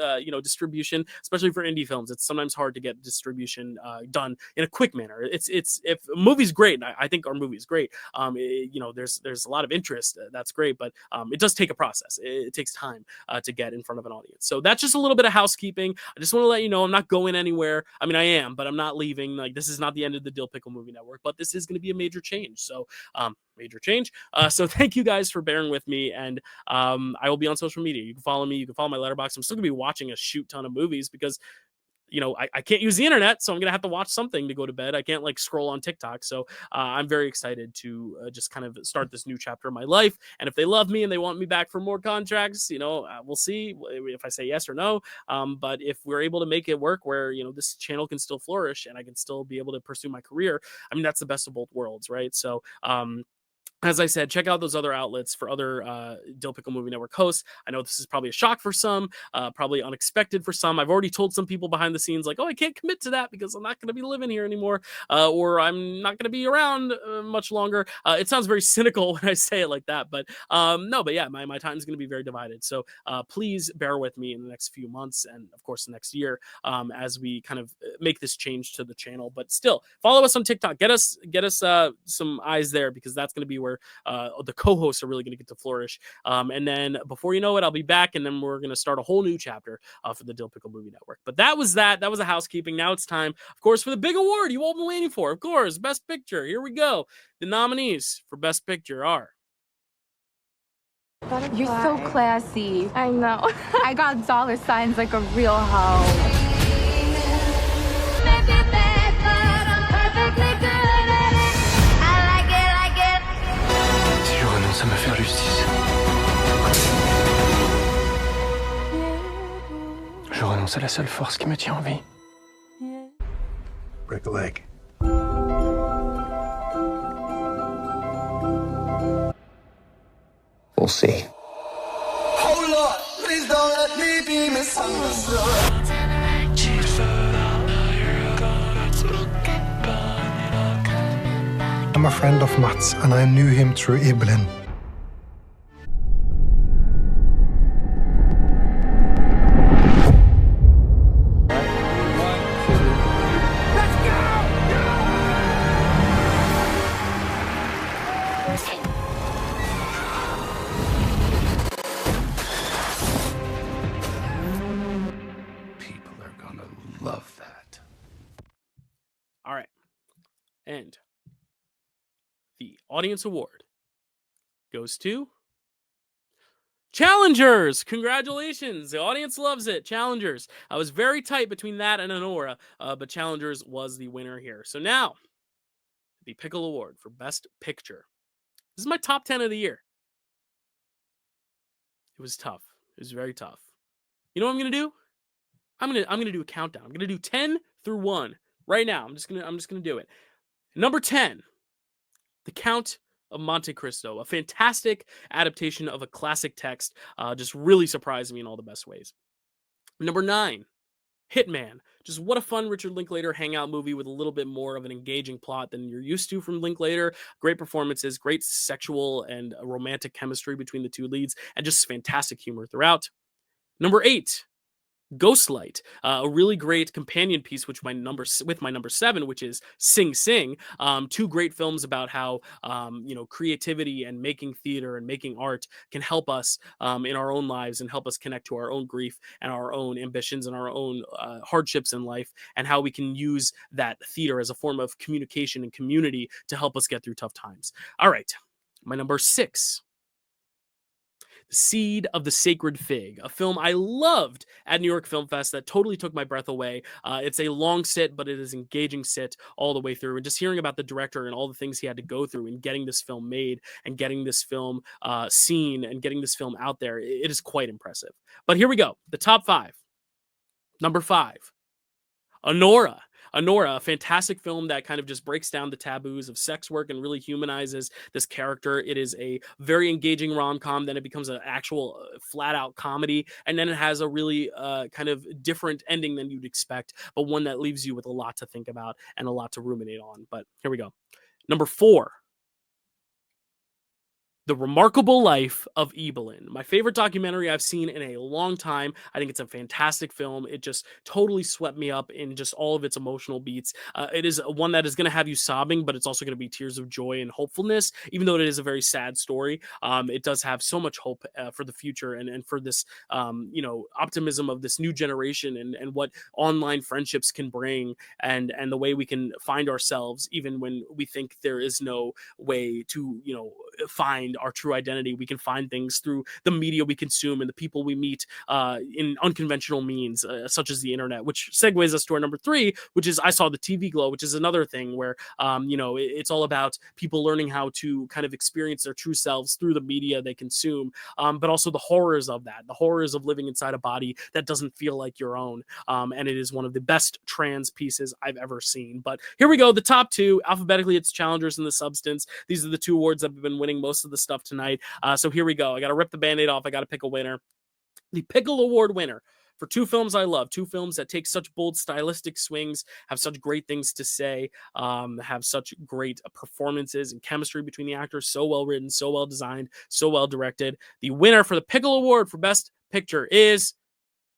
distribution, especially for indie films. It's sometimes hard to get distribution done in a quick manner. It's if a movie's great, I think our movie is great. There's a lot of interest. That's great, but it does take a process. It takes time to get in front of an audience. So that's just a little bit of housekeeping. I just want to let you know I'm not going anywhere. I mean, I am, but I'm not leaving. Like, this is not the end of the Dill Pickle Movie Network, but this is going to be a major change. So, major change. So thank you guys for bearing with me. And I will be on social media. You can follow me. You can follow my Letterboxd. I'm still going to be watching a shoot ton of movies because I can't use the internet, so I'm going to have to watch something to go to bed. I can't like scroll on TikTok. So I'm very excited to just kind of start this new chapter of my life. And if they love me and they want me back for more contracts, we'll see if I say yes or no. But if we're able to make it work where, this channel can still flourish and I can still be able to pursue my career, I mean, that's the best of both worlds, right? So, as I said, check out those other outlets for other Dill Pickle Movie Network hosts. I know this is probably a shock for some, probably unexpected for some. I've already told some people behind the scenes, like, oh, I can't commit to that because I'm not going to be living here anymore, or I'm not going to be around much longer. It sounds very cynical when I say it like that, but no, but yeah, my time is going to be very divided. So please bear with me in the next few months and, of course, the next year as we kind of make this change to the channel. But still, follow us on TikTok. Get us some eyes there because that's going to be where the co-hosts are really going to get to flourish. And then before you know it, I'll be back, and then we're going to start a whole new chapter for the Dill Pickle Movie Network. But that was a housekeeping. Now it's time, of course, for the big award you all been waiting for. Of course, Best Picture. Here we go. The nominees for Best Picture are... You're so classy. I know. I got dollar signs like a real hoe. Ça me faire justice. Je renonce à la seule force qui me tient en vie. Break a leg. We'll see. Oh Lord, please don't let me be misunderstood. I'm a friend of Matt's, and I knew him through Ibelin. People are gonna love that. All right. And the audience award goes to Challengers. Congratulations. The audience loves it. Challengers. I was very tight between that and Anora, but Challengers was the winner here. So now, the Pickle Award for Best Picture. This is my top 10 of the year. It was tough. It was very tough. You know what I'm going to do? I'm going to do a countdown. I'm going to do 10 through 1 right now. I'm just going to do it. Number 10. The Count of Monte Cristo, a fantastic adaptation of a classic text, just really surprised me in all the best ways. Number 9, Hitman. Just what a fun Richard Linklater hangout movie with a little bit more of an engaging plot than you're used to from Linklater. Great performances, great sexual and romantic chemistry between the two leads, and just fantastic humor throughout. Number 8, Ghostlight, a really great companion piece, with my number 7, which is Sing Sing. 2 great films about how creativity and making theater and making art can help us in our own lives and help us connect to our own grief and our own ambitions and our own hardships in life, and how we can use that theater as a form of communication and community to help us get through tough times. All right, my number 6. The Seed of the Sacred Fig, a film I loved at New York Film Fest that totally took my breath away. It's a long sit, but it is engaging sit all the way through. And just hearing about the director and all the things he had to go through in getting this film made and getting this film seen and getting this film out there, it is quite impressive. But here we go. The top 5. Number 5, Honora. Honora, a fantastic film that kind of just breaks down the taboos of sex work and really humanizes this character. It is a very engaging rom-com, then it becomes an actual flat-out comedy, and then it has a really kind of different ending than you'd expect, but one that leaves you with a lot to think about and a lot to ruminate on. But here we go. Number 4, The Remarkable Life of Evelyn, my favorite documentary I've seen in a long time. I think it's a fantastic film. It just totally swept me up in just all of its emotional beats. It is one that is going to have you sobbing, but it's also going to be tears of joy and hopefulness, even though it is a very sad story. It does have so much hope for the future and for this, optimism of this new generation and what online friendships can bring and the way we can find ourselves, even when we think there is no way to, find our true identity. We can find things through the media we consume and the people we meet in unconventional means, such as the internet, which segues us to our number 3, which is I Saw the TV Glow, which is another thing where, it's all about people learning how to kind of experience their true selves through the media they consume, but also the horrors of that, the horrors of living inside a body that doesn't feel like your own. And it is one of the best trans pieces I've ever seen. But here we go. The top 2, alphabetically, it's Challengers and The Substance. These are the 2 awards that have been winning most of the stuff tonight. So here we go. I got to rip the Band-Aid off. I got to pick a winner. The Pickle Award winner for 2 films I love, 2 films that take such bold stylistic swings, have such great things to say, have such great performances and chemistry between the actors, so well written, so well designed, so well directed. The winner for the Pickle Award for Best Picture is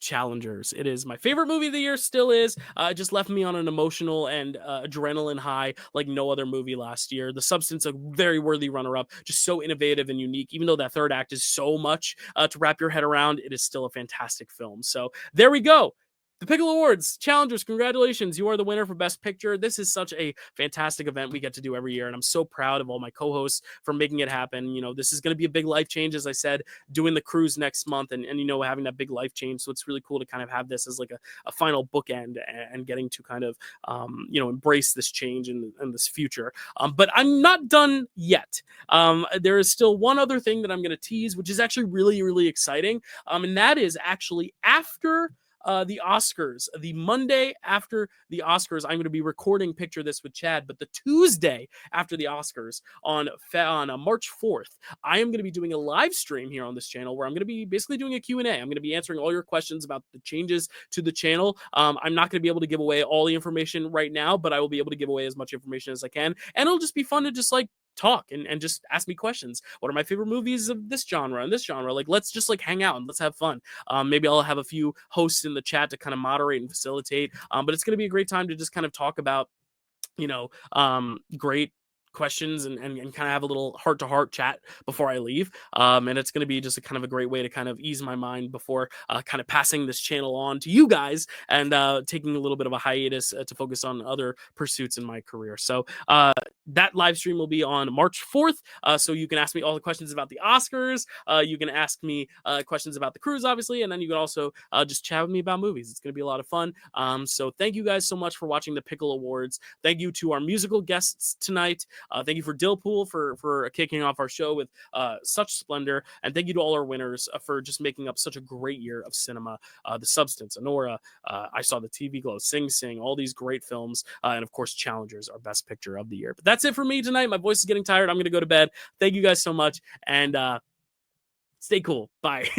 Challengers. It is my favorite movie of the year, still is. It just left me on an emotional and adrenaline high like no other movie last year. The Substance, a very worthy runner-up, just so innovative and unique. Even though that third act is so much to wrap your head around, it is still a fantastic film. So there we go. The Pickle Awards, Challengers, congratulations. You are the winner for Best Picture. This is such a fantastic event we get to do every year, and I'm so proud of all my co-hosts for making it happen. This is going to be a big life change, as I said, doing the cruise next month and having that big life change. So it's really cool to kind of have this as like a final bookend and getting to kind of, embrace this change and this future. But I'm not done yet. There is still one other thing that I'm going to tease, which is actually really, really exciting. And that is actually after the Oscars, the Monday after the Oscars, I'm going to be recording Picture This with Chad, but the Tuesday after the Oscars on March 4th, I am going to be doing a live stream here on this channel where I'm going to be basically doing a Q&A. I'm going to be answering all your questions about the changes to the channel. I'm not going to be able to give away all the information right now, but I will be able to give away as much information as I can, and it'll just be fun to just talk and just ask me questions. What are my favorite movies of this genre and this genre? Let's just hang out and let's have fun. Maybe I'll have a few hosts in the chat to kind of moderate and facilitate. But it's going to be a great time to just kind of talk about, great questions and kind of have a little heart-to-heart chat before I leave. And it's going to be just a kind of a great way to kind of ease my mind before kind of passing this channel on to you guys and taking a little bit of a hiatus to focus on other pursuits in my career. So that live stream will be on March 4th. So you can ask me all the questions about the Oscars. You can ask me questions about the cruise, obviously. And then you can also just chat with me about movies. It's going to be a lot of fun. So thank you guys so much for watching the Pickle Awards. Thank you to our musical guests tonight. Thank you for DYL for kicking off our show with such splendor. And thank you to all our winners for just making up such a great year of cinema. The Substance, Honora, I Saw the TV Glow, Sing Sing, all these great films. And of course, Challengers, our best picture of the year. But that's it for me tonight. My voice is getting tired. I'm going to go to bed. Thank you guys so much. And stay cool. Bye.